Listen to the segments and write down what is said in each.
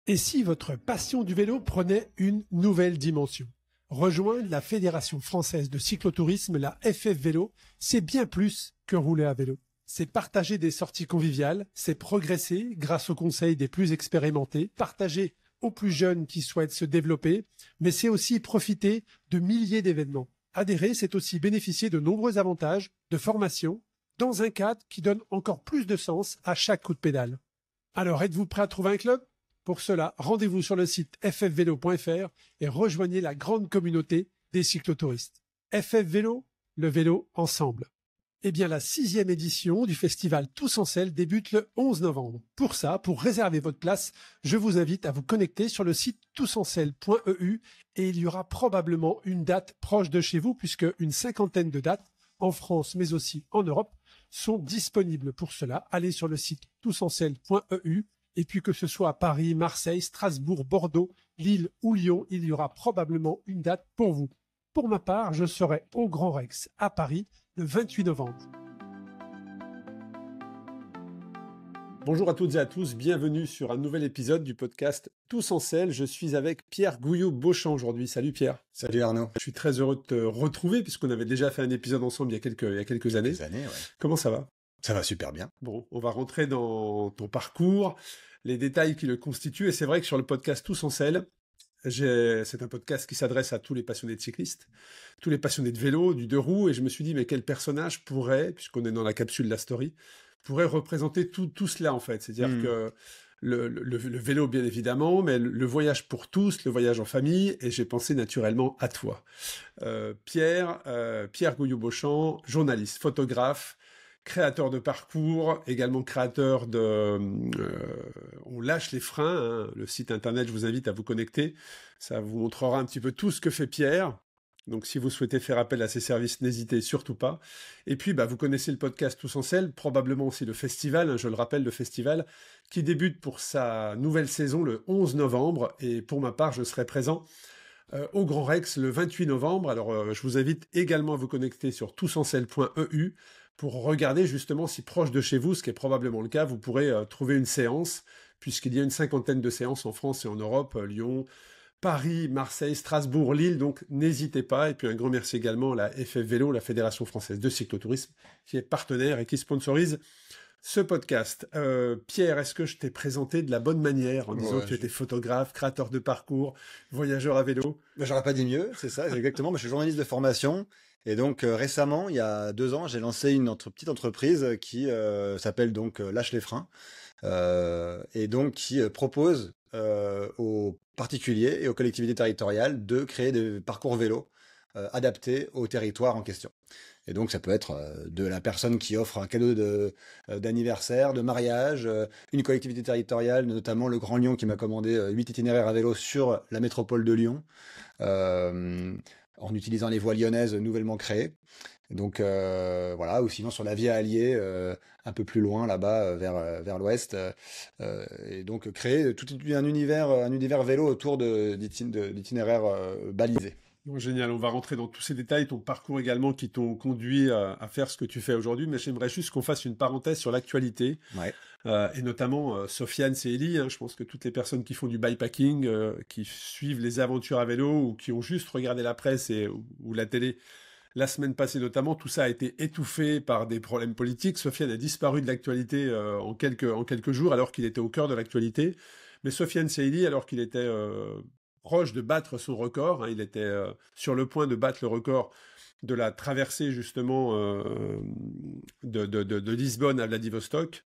Et si votre passion du vélo prenait une nouvelle dimension? Rejoindre la Fédération française de cyclotourisme, la FF Vélo, c'est bien plus que rouler à vélo. C'est partager des sorties conviviales, c'est progresser grâce aux conseils des plus expérimentés, partager aux plus jeunes qui souhaitent se développer, mais c'est aussi profiter de milliers d'événements. Adhérer, c'est aussi bénéficier de nombreux avantages, de formation, dans un cadre qui donne encore plus de sens à chaque coup de pédale. Alors, êtes-vous prêt à trouver un club? Pour cela, rendez-vous sur le site ffvélo.fr et rejoignez la grande communauté des cyclotouristes. FF Vélo, le vélo ensemble. Eh bien, la 6e édition du festival Tous en Selle débute le 11 novembre. Pour ça, pour réserver votre place, je vous invite à vous connecter sur le site tousencelle.eu et il y aura probablement une date proche de chez vous puisque une cinquantaine de dates, en France mais aussi en Europe, sont disponibles. Pour cela, allez sur le site tousencelle.eu et puis que ce soit à Paris, Marseille, Strasbourg, Bordeaux, Lille ou Lyon, il y aura probablement une date pour vous. Pour ma part, je serai au Grand Rex à Paris le 28 novembre. Bonjour à toutes et à tous, bienvenue sur un nouvel épisode du podcast Tous en Selle. Je suis avec Pierre Gouillot-Beauchamp aujourd'hui. Salut Pierre. Salut Arnaud. Je suis très heureux de te retrouver puisqu'on avait déjà fait un épisode ensemble il y a quelques années. Ouais. Comment ça va? Ça va super bien. Bon, on va rentrer dans ton parcours, les détails qui le constituent. Et c'est vrai que sur le podcast Tous en Selle, c'est un podcast qui s'adresse à tous les passionnés de cyclistes, tous les passionnés de vélo, du deux roues. Et je me suis dit, mais quel personnage pourrait, puisqu'on est dans la capsule de la story, pourrait représenter tout cela en fait. C'est-à-dire que le vélo, bien évidemment, mais le voyage pour tous, le voyage en famille. Et j'ai pensé naturellement à toi. Pierre Gouillot-Beauchamp, journaliste, photographe, créateur de parcours, également créateur de On lâche les freins, hein, le site internet, je vous invite à vous connecter, ça vous montrera un petit peu tout ce que fait Pierre. Donc si vous souhaitez faire appel à ses services, n'hésitez surtout pas. Et puis vous connaissez le podcast Tous en Selle, probablement aussi le festival, hein, je le rappelle, le festival qui débute pour sa nouvelle saison le 11 novembre. Et pour ma part, je serai présent au Grand Rex le 28 novembre. Alors je vous invite également à vous connecter sur tousencelle.eu pour regarder justement si proche de chez vous, ce qui est probablement le cas, vous pourrez trouver une séance, puisqu'il y a une cinquantaine de séances en France et en Europe, Lyon, Paris, Marseille, Strasbourg, Lille, donc n'hésitez pas. Et puis un grand merci également à la FF Vélo, la Fédération Française de Cyclotourisme, qui est partenaire et qui sponsorise ce podcast. Pierre, est-ce que je t'ai présenté de la bonne manière en disant que tu étais photographe, créateur de parcours, voyageur à vélo? J'aurais pas dit mieux, c'est ça, exactement. Moi, je suis journaliste de formation. Et donc récemment, il y a 2 ans, j'ai lancé une petite entreprise qui s'appelle donc Lâche les freins. Et donc qui propose aux particuliers et aux collectivités territoriales de créer des parcours vélo adaptés au territoire en question. Et donc ça peut être de la personne qui offre un cadeau d'anniversaire, de mariage, une collectivité territoriale, notamment le Grand Lyon qui m'a commandé 8 itinéraires à vélo sur la métropole de Lyon, en utilisant les voies lyonnaises nouvellement créées. Donc voilà, ou sinon sur la Via Allier, un peu plus loin là-bas, vers l'ouest, et donc créer tout un univers vélo autour d'itinéraires balisés. Bon, génial, on va rentrer dans tous ces détails, ton parcours également qui t'ont conduit à faire ce que tu fais aujourd'hui, mais j'aimerais juste qu'on fasse une parenthèse sur l'actualité, Ouais. Et notamment Sofiane Seili, hein, je pense que toutes les personnes qui font du bikepacking, qui suivent les aventures à vélo ou qui ont juste regardé la presse ou la télé la semaine passée notamment, tout ça a été étouffé par des problèmes politiques. Sofiane a disparu de l'actualité en quelques jours alors qu'il était au cœur de l'actualité, mais Sofiane Seili, alors qu'il était proche de battre son record, hein, il était sur le point de battre le record de la traversée justement de Lisbonne à Vladivostok.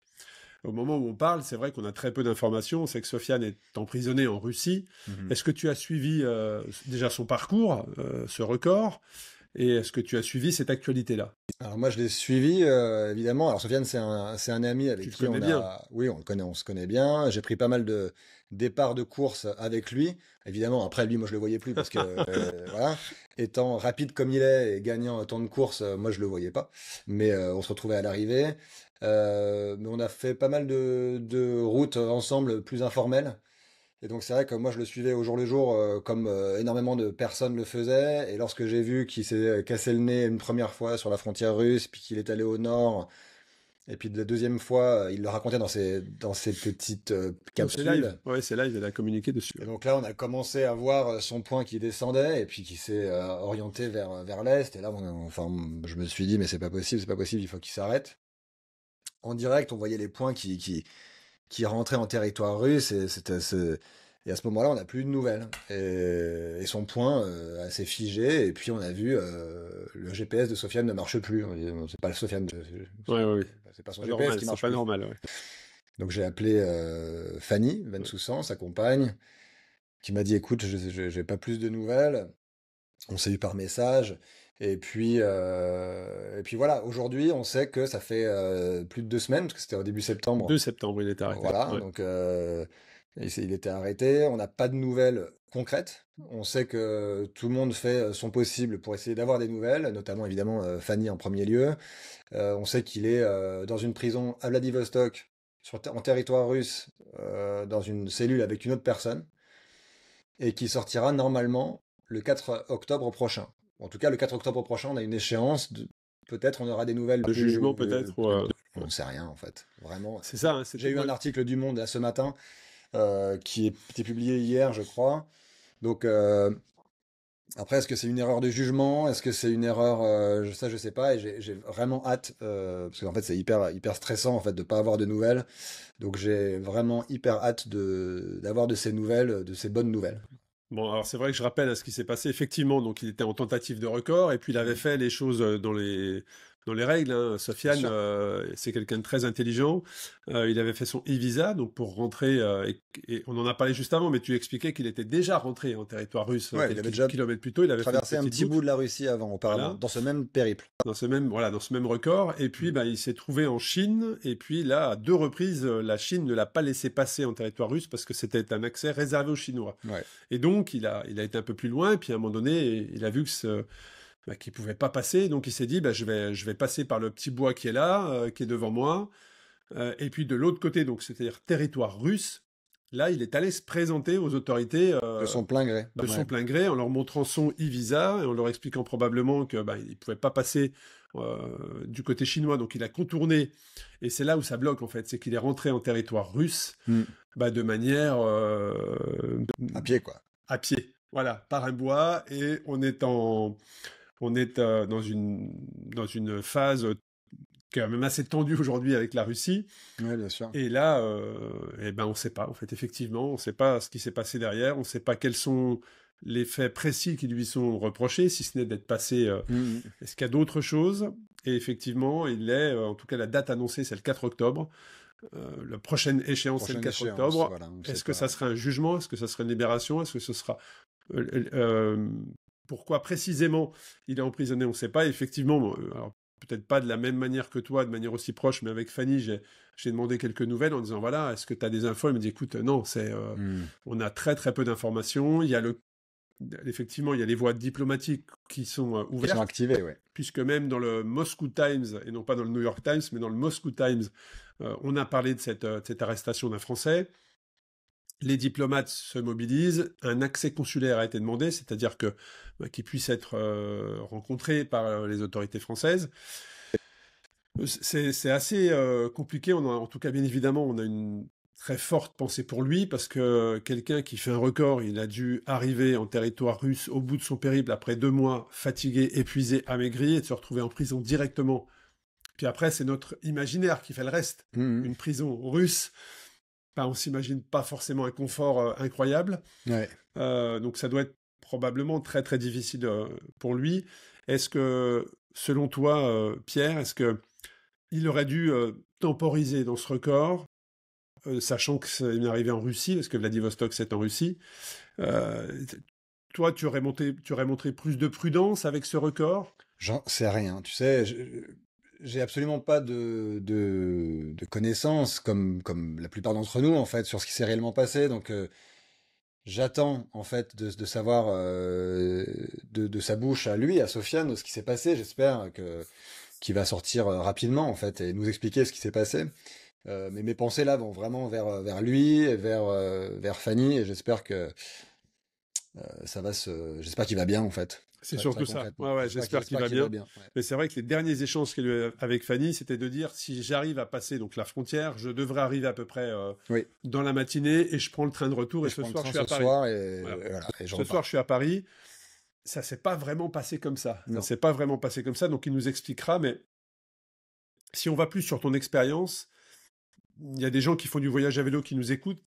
Au moment où on parle, c'est vrai qu'on a très peu d'informations. On sait que Sofiane est emprisonné en Russie. Est-ce que tu as suivi déjà son parcours, ce record, et est-ce que tu as suivi cette actualité-là? Alors moi je l'ai suivi évidemment. Alors Sofiane c'est un ami avec qui on bien. Oui, on se connaît bien. J'ai pris pas mal de départs de course avec lui. Évidemment après lui moi je le voyais plus parce que voilà, étant rapide comme il est et gagnant autant de courses, moi je le voyais pas. Mais on se retrouvait à l'arrivée. Mais on a fait pas mal de routes ensemble plus informelles. Et donc c'est vrai que moi je le suivais au jour le jour comme énormément de personnes le faisaient. Et lorsque j'ai vu qu'il s'est cassé le nez une première fois sur la frontière russe, puis qu'il est allé au nord, Et puis la deuxième fois, il le racontait dans ses petites Donc c'est live. capsules. Ouais, c'est live, elle a communiqué dessus. Et donc là, on a commencé à voir son point qui descendait et puis qui s'est orienté vers l'est. Et là, enfin, je me suis dit, mais c'est pas possible, il faut qu'il s'arrête. En direct, on voyait les points qui rentraient en territoire russe et à ce moment-là, on n'a plus eu de nouvelles. Et son point s'est figé. Et puis, on a vu le GPS de Sofiane ne marche plus. On dit, non, c'est pas le Sofiane, Ouais, ouais, ouais. c'est pas son Pas GPS normal, qui c'est marche pas plus. normal, ouais. Donc, j'ai appelé Fanny Bensoussan, sa compagne, qui m'a dit, écoute, j'ai pas plus de nouvelles. On s'est eu par message. Et puis voilà, aujourd'hui, on sait que ça fait plus de 2 semaines, parce que c'était au début septembre. 2 septembre, il était arrêté. Voilà, Ouais. donc il était arrêté. On n'a pas de nouvelles concrètes. On sait que tout le monde fait son possible pour essayer d'avoir des nouvelles, notamment évidemment Fanny en premier lieu. On sait qu'il est dans une prison à Vladivostok, en territoire russe, dans une cellule avec une autre personne, et qui sortira normalement le 4 octobre prochain. En tout cas, le 4 octobre prochain, on a une échéance. Peut-être on aura des nouvelles Le jugement, peut-être. On ne sait rien, en fait. Vraiment. C'est ça. Hein, J'ai eu un article du Monde là, ce matin qui a été publié hier, je crois. Donc, après, est-ce que c'est une erreur de jugement? Est-ce que c'est une erreur? Ça, je sais pas. Et j'ai vraiment hâte, parce qu'en fait, c'est hyper stressant en fait de pas avoir de nouvelles. Donc, j'ai vraiment hyper hâte d'avoir de ces nouvelles, de ces bonnes nouvelles. Bon, alors c'est vrai que je rappelle à ce qui s'est passé. Effectivement, donc il était en tentative de record et puis il avait fait les choses dans les règles. Hein. Sofiane, Bien sûr. c'est quelqu'un de très intelligent. Il avait fait son e-visa donc pour rentrer. Et on en a parlé juste avant, mais tu expliquais qu'il était déjà rentré en territoire russe Ouais, il avait déjà kilomètres plus tôt. Il avait fait une traversé un petite petit boucle. bout de la Russie avant, auparavant, Voilà. dans ce même périple. Dans ce même record. Et puis, bah, il s'est trouvé en Chine. Et puis là, à 2 reprises, la Chine ne l'a pas laissé passer en territoire russe parce que c'était un accès réservé aux Chinois. Ouais. Et donc, il a été un peu plus loin. Et puis, à un moment donné, il a vu qu'il pouvait pas passer. Donc, il s'est dit, bah, je vais passer par le petit bois qui est là, qui est devant moi. Et puis, de l'autre côté, donc, c'est-à-dire territoire russe. Là, il est allé se présenter aux autorités De son plein gré. de son Ouais. plein gré en leur montrant son e-visa et en leur expliquant probablement que il ne pouvait pas passer du côté chinois, donc il a contourné. Et c'est là où ça bloque en fait, c'est qu'il est rentré en territoire russe Mm. de manière À pied, quoi. à pied, voilà, par un bois, et on est dans une phase qui est quand même assez tendue aujourd'hui avec la Russie. Oui, bien sûr. Et là, on ne sait pas, en fait, effectivement, on ne sait pas ce qui s'est passé derrière, on ne sait pas quels sont les faits précis qui lui sont reprochés, si ce n'est d'être passé. Mm. Est-ce qu'il y a d'autres choses? Et effectivement, en tout cas, la date annoncée, c'est le 4 octobre. La prochaine échéance, c'est le 4 octobre. Voilà, on Est-ce sait que pas. ça sera un jugement? Est-ce que ça sera une libération? Est-ce que ce sera... pourquoi précisément il est emprisonné? On ne sait pas. Effectivement, alors, peut-être pas de la même manière que toi, de manière aussi proche, mais avec Fanny, j'ai demandé quelques nouvelles en disant, voilà, est-ce que tu as des infos? Elle me dit, écoute, non, on a très très peu d'informations. Effectivement, il y a les voies diplomatiques qui sont Qui ouvertes, sont activés, ouais. puisque même dans le Moscow Times, et non pas dans le New York Times, mais dans le Moscow Times, on a parlé de cette arrestation d'un Français. Les diplomates se mobilisent, un accès consulaire a été demandé, c'est-à-dire qu'il puisse être rencontré par les autorités françaises. C'est assez compliqué. En tout cas, bien évidemment, on a une très forte pensée pour lui, parce que quelqu'un qui fait un record, il a dû arriver en territoire russe au bout de son périple, après 2 mois, fatigué, épuisé, amaigri, et de se retrouver en prison directement. Puis après, c'est notre imaginaire qui fait le reste. Mm. Une prison russe, on s'imagine pas forcément un confort incroyable. Ouais. Donc ça doit être probablement très très difficile pour lui. Est-ce que, selon toi, Pierre, est-ce que il aurait dû temporiser dans ce record, sachant que c'est une arrivée en Russie, parce que Vladivostok c'est en Russie. Toi, tu aurais montré plus de prudence avec ce record? J'en sais rien. Tu sais, j'ai absolument pas de connaissances, comme la plupart d'entre nous, en fait, sur ce qui s'est réellement passé. Donc, j'attends, en fait, de savoir de sa bouche à lui, à Sofiane, de ce qui s'est passé. J'espère qu'il va sortir rapidement, en fait, et nous expliquer ce qui s'est passé. Mais mes pensées, là, vont vraiment vers lui, et vers Fanny, et j'espère J'espère qu'il va bien en fait. C'est Très, surtout très ça. concrètement. Ouais, j'espère qu'il va bien. Ouais. Mais c'est vrai que les derniers échanges qu'il y a eu avec Fanny, c'était de dire si j'arrive à passer donc la frontière, je devrais arriver à peu près Oui. dans la matinée et je prends le train de retour Et et je ce prends le soir train je suis à ce Paris. soir Voilà. et voilà, et je Ce repars. soir je suis à Paris. Ça s'est pas vraiment passé comme ça. Ça Non. s'est pas vraiment passé comme ça. Donc il nous expliquera. Mais si on va plus sur ton expérience, il y a des gens qui font du voyage à vélo qui nous écoutent.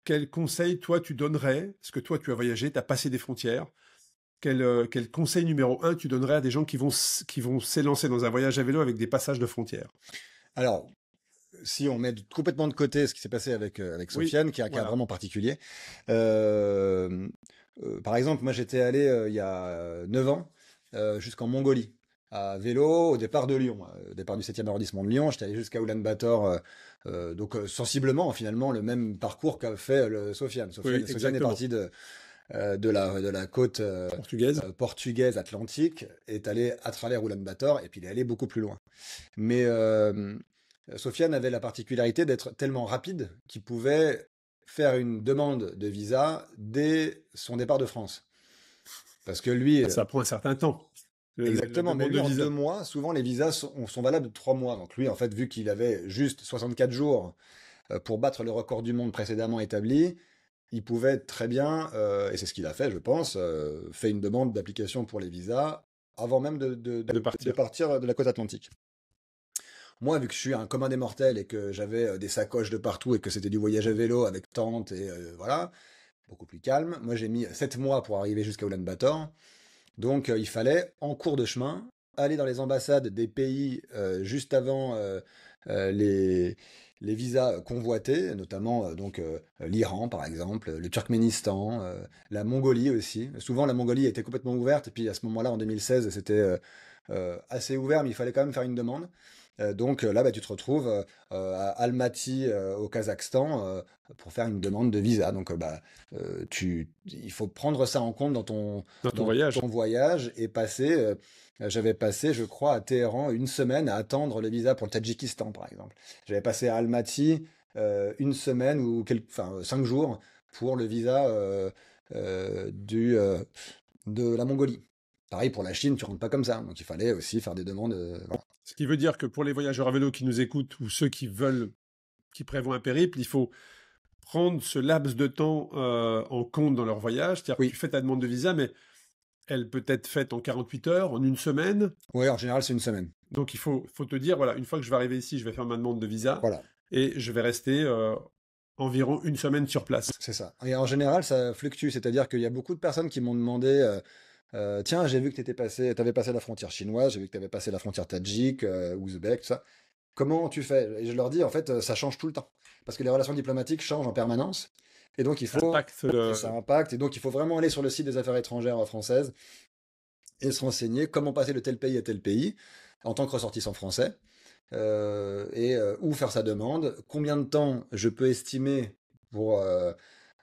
Quel conseil, toi, tu donnerais? Parce que toi, tu as voyagé, tu as passé des frontières. Quel conseil numéro un tu donnerais à des gens qui vont s'élancer dans un voyage à vélo avec des passages de frontières? Alors, si on met complètement de côté ce qui s'est passé avec Oui, Sofiane, qui est un cas voilà. vraiment particulier. Par exemple, moi j'étais allé il y a 9 ans jusqu'en Mongolie, à vélo, au départ de Lyon, au départ du 7e arrondissement de Lyon. J'étais allé jusqu'à Ulaanbaatar, donc sensiblement finalement le même parcours qu'a fait Sofiane. Oui, Sofiane est exactement. parti de la côte Portugaise. portugaise atlantique, est allé à travers Ulaanbaatar et puis il est allé beaucoup plus loin. Mais Sofiane avait la particularité d'être tellement rapide qu'il pouvait faire une demande de visa dès son départ de France. Parce que lui, Ça prend un certain temps. La exactement, mais demande lui de en visa. 2 mois, souvent les visas sont valables de 3 mois. Donc lui, en fait, vu qu'il avait juste 64 jours pour battre le record du monde précédemment établi, il pouvait très bien, et c'est ce qu'il a fait, je pense, fait une demande d'application pour les visas avant même De partir. de partir de la côte atlantique. Moi, vu que je suis un commun des mortels et que j'avais des sacoches de partout et que c'était du voyage à vélo avec tente et voilà, beaucoup plus calme, moi j'ai mis 7 mois pour arriver jusqu'à Ulaanbaatar. Donc il fallait, en cours de chemin, aller dans les ambassades des pays juste avant les visas convoités, notamment l'Iran par exemple, le Turkménistan, la Mongolie aussi. Souvent la Mongolie était complètement ouverte et puis à ce moment-là, en 2016, c'était assez ouvert, mais il fallait quand même faire une demande. Donc là, bah, tu te retrouves à Almaty au Kazakhstan pour faire une demande de visa. Donc il faut prendre ça en compte Dans ton dans voyage. ton voyage et j'avais passé, je crois, à Téhéran une semaine à attendre le visa pour le Tadjikistan, par exemple. J'avais passé à Almaty une semaine ou 5 jours pour le visa de la Mongolie. Pareil pour la Chine, tu rentres pas comme ça. Donc il fallait aussi faire des demandes. Voilà. Ce qui veut dire que pour les voyageurs à vélo qui nous écoutent ou ceux qui prévoient un périple, il faut prendre ce laps de temps en compte dans leur voyage. C'est-à-dire que tu Oui, fais ta demande de visa, mais elle peut être faite en 48 heures, en une semaine. ouais, en général, c'est une semaine. Donc il faut te dire, voilà, une fois que je vais arriver ici, je vais faire ma demande de visa Voilà, et je vais rester environ une semaine sur place. c'est ça. Et en général, ça fluctue. C'est-à-dire qu'il y a beaucoup de personnes qui m'ont demandé tiens, j'ai vu que tu avais passé la frontière chinoise, j'ai vu que tu avais passé la frontière tadjik, ouzbek, tout ça. Comment tu fais? Et je leur dis, en fait, ça change tout le temps. Parce que les relations diplomatiques changent en permanence. Et donc, Ça impacte le... ça impacte. Et donc, il faut vraiment aller sur le site des affaires étrangères françaises et se renseigner comment passer de tel pays à tel pays en tant que ressortissant français. Où faire sa demande, combien de temps je peux estimer pour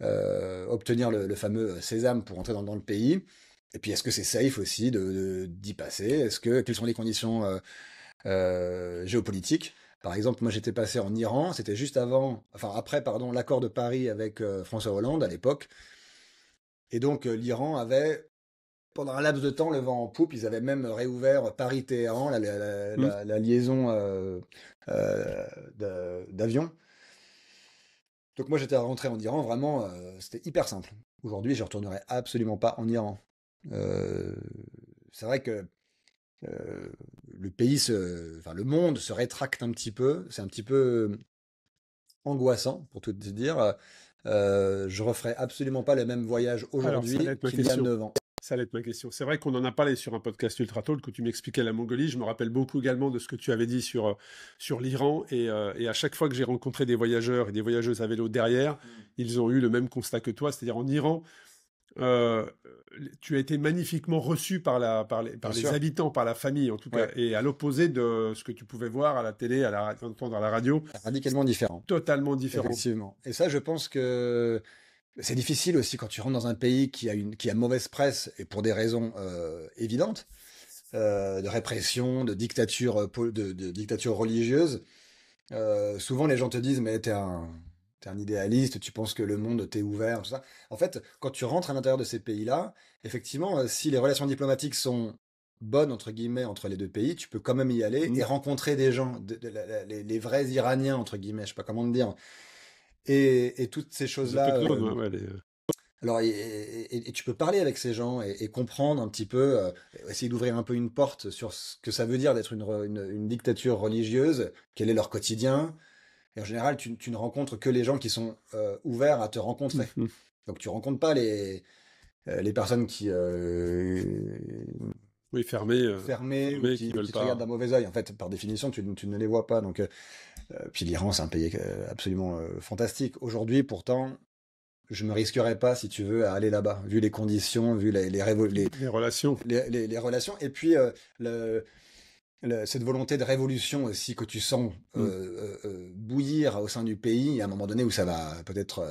obtenir le fameux sésame pour entrer dans le pays. Et puis, est-ce que c'est safe aussi d'y passer? Quelles sont les conditions géopolitiques? Par exemple, moi j'étais passé en Iran, c'était juste après, pardon, l'accord de Paris avec François Hollande à l'époque. Et donc l'Iran avait, pendant un laps de temps, le vent en poupe. Ils avaient même réouvert Paris-Téhéran, la liaison d'avion. Donc moi j'étais rentré en Iran, vraiment, c'était hyper simple. Aujourd'hui, je ne retournerai absolument pas en Iran. Euh, c'est vrai que le monde se rétracte un petit peu. C'est un petit peu angoissant, pour tout te dire. Je referai absolument pas le même voyage Alors, ça aujourd'hui allait être ma qu'il y a question. 9 ans. Ça allait être ma question. C'est vrai qu'on en a parlé sur un podcast Ultra Talk où tu m'expliquais la Mongolie. Je me rappelle beaucoup également de ce que tu avais dit sur l'Iran. Et à chaque fois que j'ai rencontré des voyageurs et des voyageuses à vélo derrière, ils ont eu le même constat que toi. C'est-à-dire en Iran, euh, tu as été magnifiquement reçu par Bien les sûr. habitants, par la famille en tout cas. Ouais, Et à l'opposé de ce que tu pouvais voir à la télé, entendre à la radio, radicalement différent. totalement différent. Effectivement. Et ça, je pense que c'est difficile aussi quand tu rentres dans un pays qui a mauvaise presse et pour des raisons évidentes, de répression, de dictature, de dictature religieuse. Souvent, les gens te disent, mais t'es un idéaliste, tu penses que le monde t'est ouvert, tout ça. En fait, quand tu rentres à l'intérieur de ces pays-là, effectivement, si les relations diplomatiques sont bonnes, entre guillemets, entre les deux pays, tu peux quand même y aller et rencontrer des gens, les vrais Iraniens, entre guillemets, je sais pas comment te dire. Et toutes ces Les choses-là. autochtones, Alors, et tu peux parler avec ces gens et comprendre un petit peu, essayer d'ouvrir un peu une porte sur ce que ça veut dire d'être une dictature religieuse, quel est leur quotidien. Et en général, tu ne rencontres que les gens qui sont ouverts à te rencontrer. Donc, tu rencontres pas les personnes qui Oui, fermés, fermées ou qui veulent qui te pas. regardent d'un mauvais œil. En fait, par définition, tu ne les vois pas. Donc, puis l'Iran, c'est un pays absolument fantastique. Aujourd'hui, pourtant, je me risquerais pas, si tu veux, à aller là-bas, vu les conditions, vu Les relations. les relations, et puis cette volonté de révolution aussi que tu sens bouillir au sein du pays, il y a un moment donné où ça va peut-être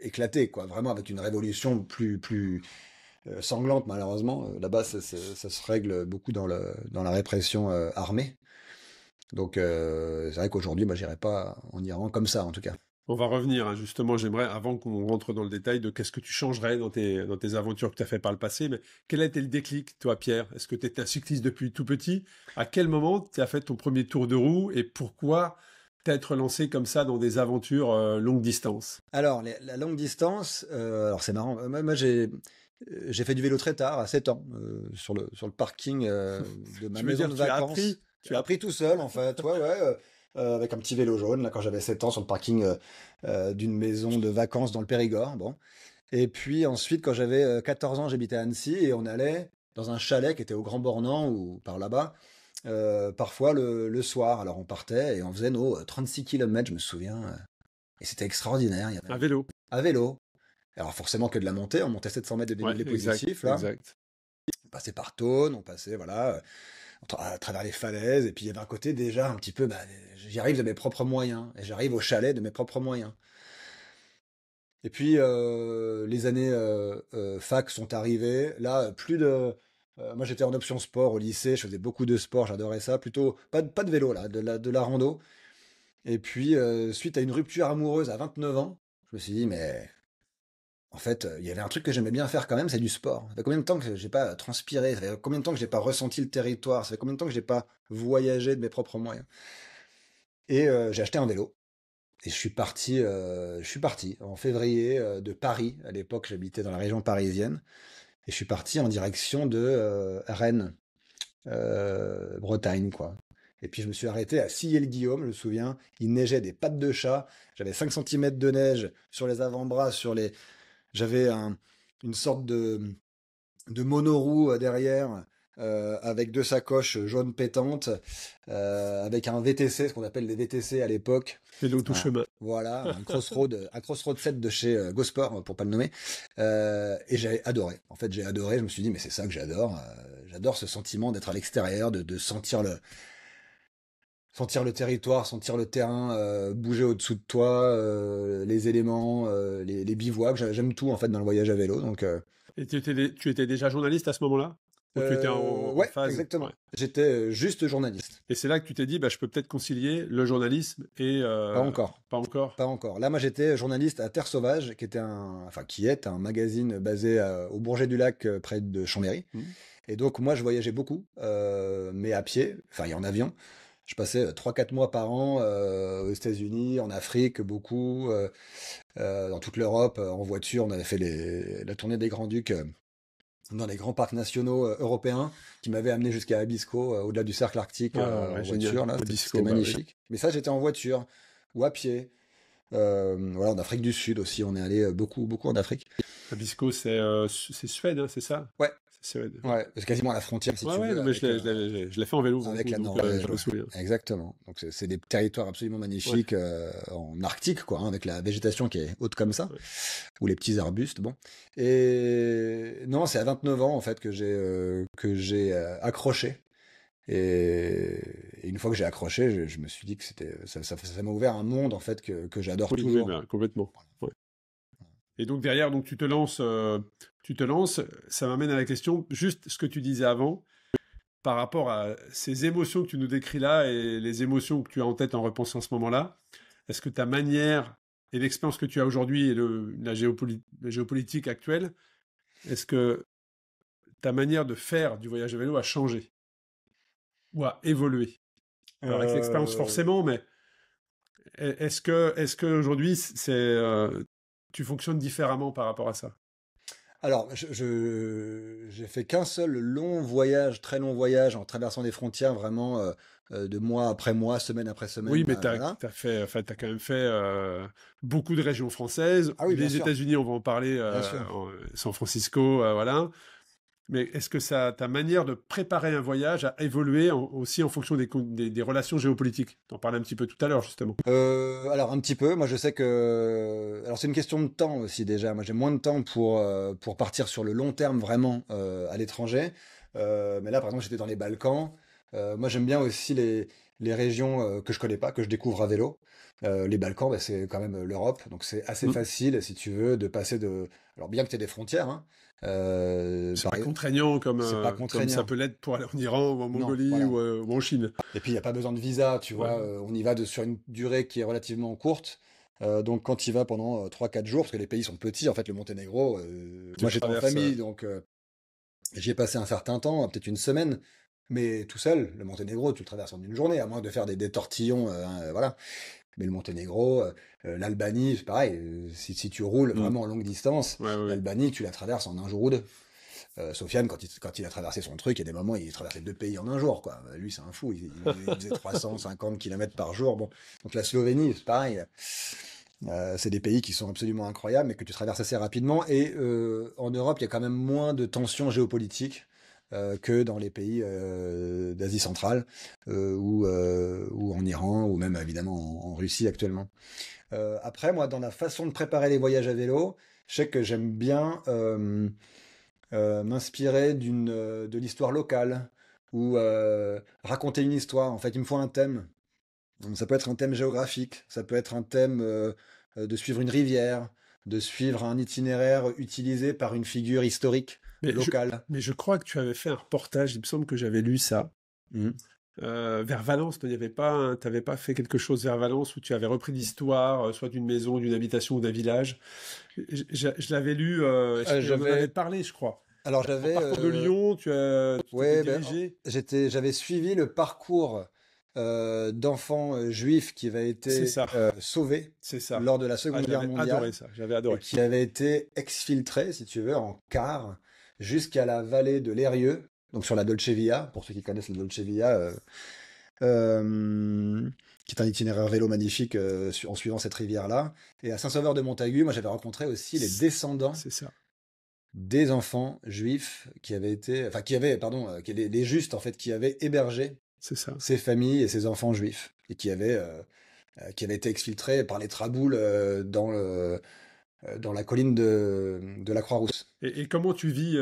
éclater, quoi, vraiment avec une révolution plus sanglante, malheureusement. Là-bas, ça se règle beaucoup dans la répression armée. Donc, c'est vrai qu'aujourd'hui, moi, j'irais pas en Iran comme ça, en tout cas. On va revenir, hein, justement, j'aimerais, avant qu'on rentre dans le détail de qu'est-ce que tu changerais dans tes aventures que tu as fait par le passé, mais quel a été le déclic, toi, Pierre? Est-ce que tu étais un cycliste depuis tout petit? À quel moment tu as fait ton premier tour de roue et pourquoi t'être lancé comme ça dans des aventures longue distance? Alors, la longue distance, alors c'est marrant. Moi, j'ai fait du vélo très tard, à 7 ans, sur le parking de ma Tu veux maison dire, de tu as vacances. appris? J'ai appris tout seul, en fait. Ouais, ouais. Avec un petit vélo jaune, là, quand j'avais 7 ans, sur le parking d'une maison de vacances dans le Périgord. Bon. Et puis ensuite, quand j'avais 14 ans, j'habitais à Annecy et on allait dans un chalet qui était au Grand Bornand ou par là-bas, parfois le soir. Alors on partait et on faisait nos 36 km, je me souviens. Et c'était extraordinaire. Il y avait À vélo. à vélo. Alors forcément que de la montée, on montait 700 mètres de dénivelé positif, là. Exact. On passait par Thônes, on passait, voilà, à travers les falaises. Et puis il y avait un côté déjà un petit peu, j'y arrive de mes propres moyens. Et j'arrive au chalet de mes propres moyens. Et puis les années fac sont arrivées. Là, plus de... moi j'étais en option sport au lycée, je faisais beaucoup de sport, j'adorais ça. Plutôt, pas de vélo, là, de la rando. Et puis, suite à une rupture amoureuse à 29 ans, je me suis dit, mais en fait, il y avait un truc que j'aimais bien faire quand même, c'est du sport. Ça fait combien de temps que j'ai pas transpiré? Ça fait combien de temps que j'ai pas ressenti le territoire? Ça fait combien de temps que j'ai pas voyagé de mes propres moyens? Et j'ai acheté un vélo. Et je suis parti en février de Paris. À l'époque, j'habitais dans la région parisienne. Et je suis parti en direction de Rennes, Bretagne, quoi. Et puis je me suis arrêté à Sillé-le-Guillaume, je me souviens. Il neigeait des pattes de chat. J'avais 5 centimètres de neige sur les avant-bras, J'avais une sorte de monoroue derrière, avec deux sacoches jaunes pétantes, avec un VTC, ce qu'on appelle les VTC à l'époque. Vélo tout chemin. Voilà, un Crossroad 7 de chez Gosport, pour pas le nommer. Et j'ai adoré. En fait, j'ai adoré. Je me suis dit, mais c'est ça que j'adore. J'adore ce sentiment d'être à l'extérieur, de sentir le territoire, sentir le terrain bouger au-dessous de toi, les éléments, les bivouacs. J'aime tout en fait dans le voyage à vélo. Donc, Et tu étais déjà journaliste à ce moment-là? Ou tu étais en ouais, phase? exactement. Ouais. J'étais juste journaliste. Et c'est là que tu t'es dit, je peux peut-être concilier le journalisme et... Pas encore. Pas encore. Pas encore. Là, moi, j'étais journaliste à Terre Sauvage, qui est un magazine basé au Bourget-du-Lac, près de Chambéry. Et donc, moi, je voyageais beaucoup, mais à pied, enfin, et en avion. Je passais 3-4 mois par an aux États-Unis, en Afrique, beaucoup, dans toute l'Europe, en voiture. On avait fait la tournée des Grands-Ducs dans les grands parcs nationaux européens, qui m'avaient amené jusqu'à Abisko, au-delà du cercle arctique, en voiture. Là, c'était magnifique. Oui. Mais ça, j'étais en voiture ou à pied. Voilà, en Afrique du Sud aussi, on est allé beaucoup en Afrique. Abisko, c'est Suède, hein, c'est ça? Ouais. C'est Suède. Ouais, c'est quasiment à la frontière, si tu veux. Non, mais je l'ai fait en vélo. Avec la Norvège. Je me souviens. Exactement. Donc c'est des territoires absolument magnifiques, en Arctique, quoi, hein, avec la végétation qui est haute comme ça, ou les petits arbustes. Bon. Et non, c'est à 29 ans en fait que j'ai accroché. Et une fois que j'ai accroché, je me suis dit que ça m'a ouvert un monde en fait que j'adore toujours. Oui, complètement. Ouais. Et donc derrière, tu te lances. Ça m'amène à la question, juste ce que tu disais avant, par rapport à ces émotions que tu nous décris là et les émotions que tu as en tête en repensant à ce moment-là. Est-ce que ta manière et l'expérience que tu as aujourd'hui et la géopolitique actuelle, est-ce que ta manière de faire du voyage à vélo a changé ou a évolué? Alors avec l'expérience Euh, forcément, mais est-ce que aujourd'hui tu fonctionnes différemment par rapport à ça? Alors, j'ai fait qu'un seul long voyage, très long voyage, en traversant des frontières, vraiment de mois après mois, semaine après Oui, semaine, mais voilà. t'as quand même fait beaucoup de régions françaises. Ah oui, bien Les sûr, États-Unis, on va en parler, bien sûr. San Francisco, voilà. Mais est-ce que ta manière de préparer un voyage a évolué aussi en fonction des relations géopolitiques? Tu en parlais un petit peu tout à l'heure, justement. Alors un petit peu, moi je sais que... Alors c'est une question de temps aussi déjà, moi j'ai moins de temps pour partir sur le long terme vraiment à l'étranger. Mais là par exemple j'étais dans les Balkans. Moi j'aime bien aussi les régions que je connais pas, que je découvre à vélo. Les Balkans, bah, c'est quand même l'Europe, donc c'est assez Mm. facile si tu veux de passer de... Alors bien que tu aies des frontières, hein, C'est pas pareil, contraignant c'est pas comme ça contraignant. peut l'être pour aller en Iran ou en Non, Mongolie voilà. ou en Chine. Et puis, il n'y a pas besoin de visa, tu Ouais, vois. On y va sur une durée qui est relativement courte. Donc, quand tu y vas pendant 3-4 jours, parce que les pays sont petits, en fait, le Monténégro, tu moi le j'étais en traverses. famille, donc j'y ai passé un certain temps, peut-être une semaine. Mais tout seul, le Monténégro, tu le traverses en une journée, à moins de faire des tortillons, voilà. Mais le Monténégro, l'Albanie, c'est pareil. Si tu roules Mm. vraiment en longue distance, Ouais, ouais, ouais. l'Albanie, tu la traverses en un jour ou deux. Sofiane, quand il a traversé son truc, il y a des moments, il traversait 2 pays en un jour, quoi. Lui, c'est un fou. Il faisait 350 km par jour. Bon. Donc la Slovénie, c'est pareil. C'est des pays qui sont absolument incroyables, mais que tu traverses assez rapidement. Et en Europe, il y a quand même moins de tensions géopolitiques que dans les pays d'Asie centrale ou en Iran ou même évidemment en Russie actuellement. Après, moi, dans la façon de préparer les voyages à vélo, je sais que j'aime bien m'inspirer de l'histoire locale ou raconter une histoire. En fait, il me faut un thème. Ça peut être un thème géographique, ça peut être un thème de suivre une rivière, de suivre un itinéraire utilisé par une figure historique Mais je, locale. mais je crois que tu avais fait un reportage, il me semble que j'avais lu ça, Mhm. vers Valence. T'avais pas fait quelque chose vers Valence où tu avais repris l'histoire, soit d'une maison, d'une habitation ou d'un village. Je l'avais lu, et on en avait J'avais, parlé, je crois. alors En j'avais, partant de Lyon, tu t'étais ouais, ben, dirigé. j'avais suivi le parcours d'enfants juifs qui avaient C'est été ça, sauvés c'est ça. lors de la Ah, Seconde Guerre j'avais adoré mondiale ça, j'avais et adoré. qui avaient été exfiltrés, si tu veux, en car jusqu'à la vallée de l'Eyrieux, donc sur la Dolce Via, pour ceux qui connaissent la Dolce Via, qui est un itinéraire vélo magnifique en suivant cette rivière-là. Et à Saint-Sauveur-de-Montagu, moi j'avais rencontré aussi les descendants C'est ça, des enfants juifs qui avaient été, enfin qui avaient, pardon, les justes en fait, qui avaient hébergé c'est ça. ces familles et ces enfants juifs et qui avaient été exfiltrés par les traboules dans la colline de la Croix-Rousse. Et comment tu vis,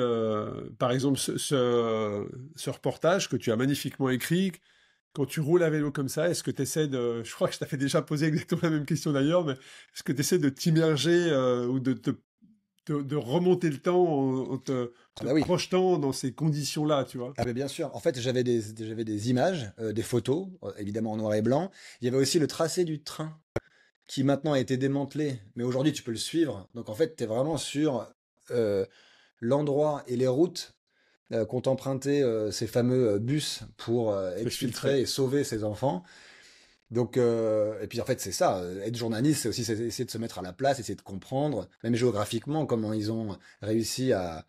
par exemple, ce reportage que tu as magnifiquement écrit, quand tu roules à vélo comme ça, est-ce que tu essaies de... Je crois que je t'avais déjà posé exactement la même question d'ailleurs, mais est-ce que tu essaies de t'immerger ou de remonter le temps Ah te bah oui. projetant dans ces conditions-là, tu vois? Ah bah bien sûr. En fait, j'avais des images, des photos, évidemment en noir et blanc. Il y avait aussi le tracé du train qui maintenant a été démantelé, mais aujourd'hui tu peux le suivre. Donc en fait, tu es vraiment sur euh, l'endroit et les routes qu'ont emprunté ces fameux bus pour C'est filtré. exfiltrer et sauver ces enfants. Donc, et puis en fait, c'est ça. Être journaliste, c'est aussi essayer de se mettre à la place, essayer de comprendre, même géographiquement, comment ils ont réussi à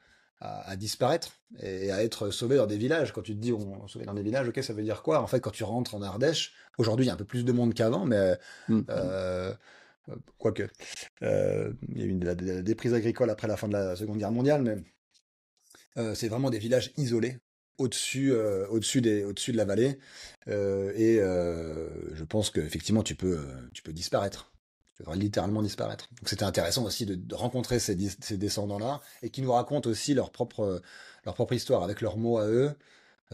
disparaître et à être sauvés dans des villages. Quand tu te dis on sauvé dans des villages, ok, ça veut dire quoi? En fait, quand tu rentres en Ardèche, aujourd'hui, il y a un peu plus de monde qu'avant, mais Mm. euh, quoique. Il y a eu la déprise agricole après la fin de la Seconde Guerre mondiale, mais c'est vraiment des villages isolés au-dessus de la vallée. Je pense qu'effectivement, tu peux disparaître. Tu peux littéralement disparaître. Donc c'était intéressant aussi de rencontrer ces descendants-là et qui nous racontent aussi leur propre histoire avec leurs mots à eux.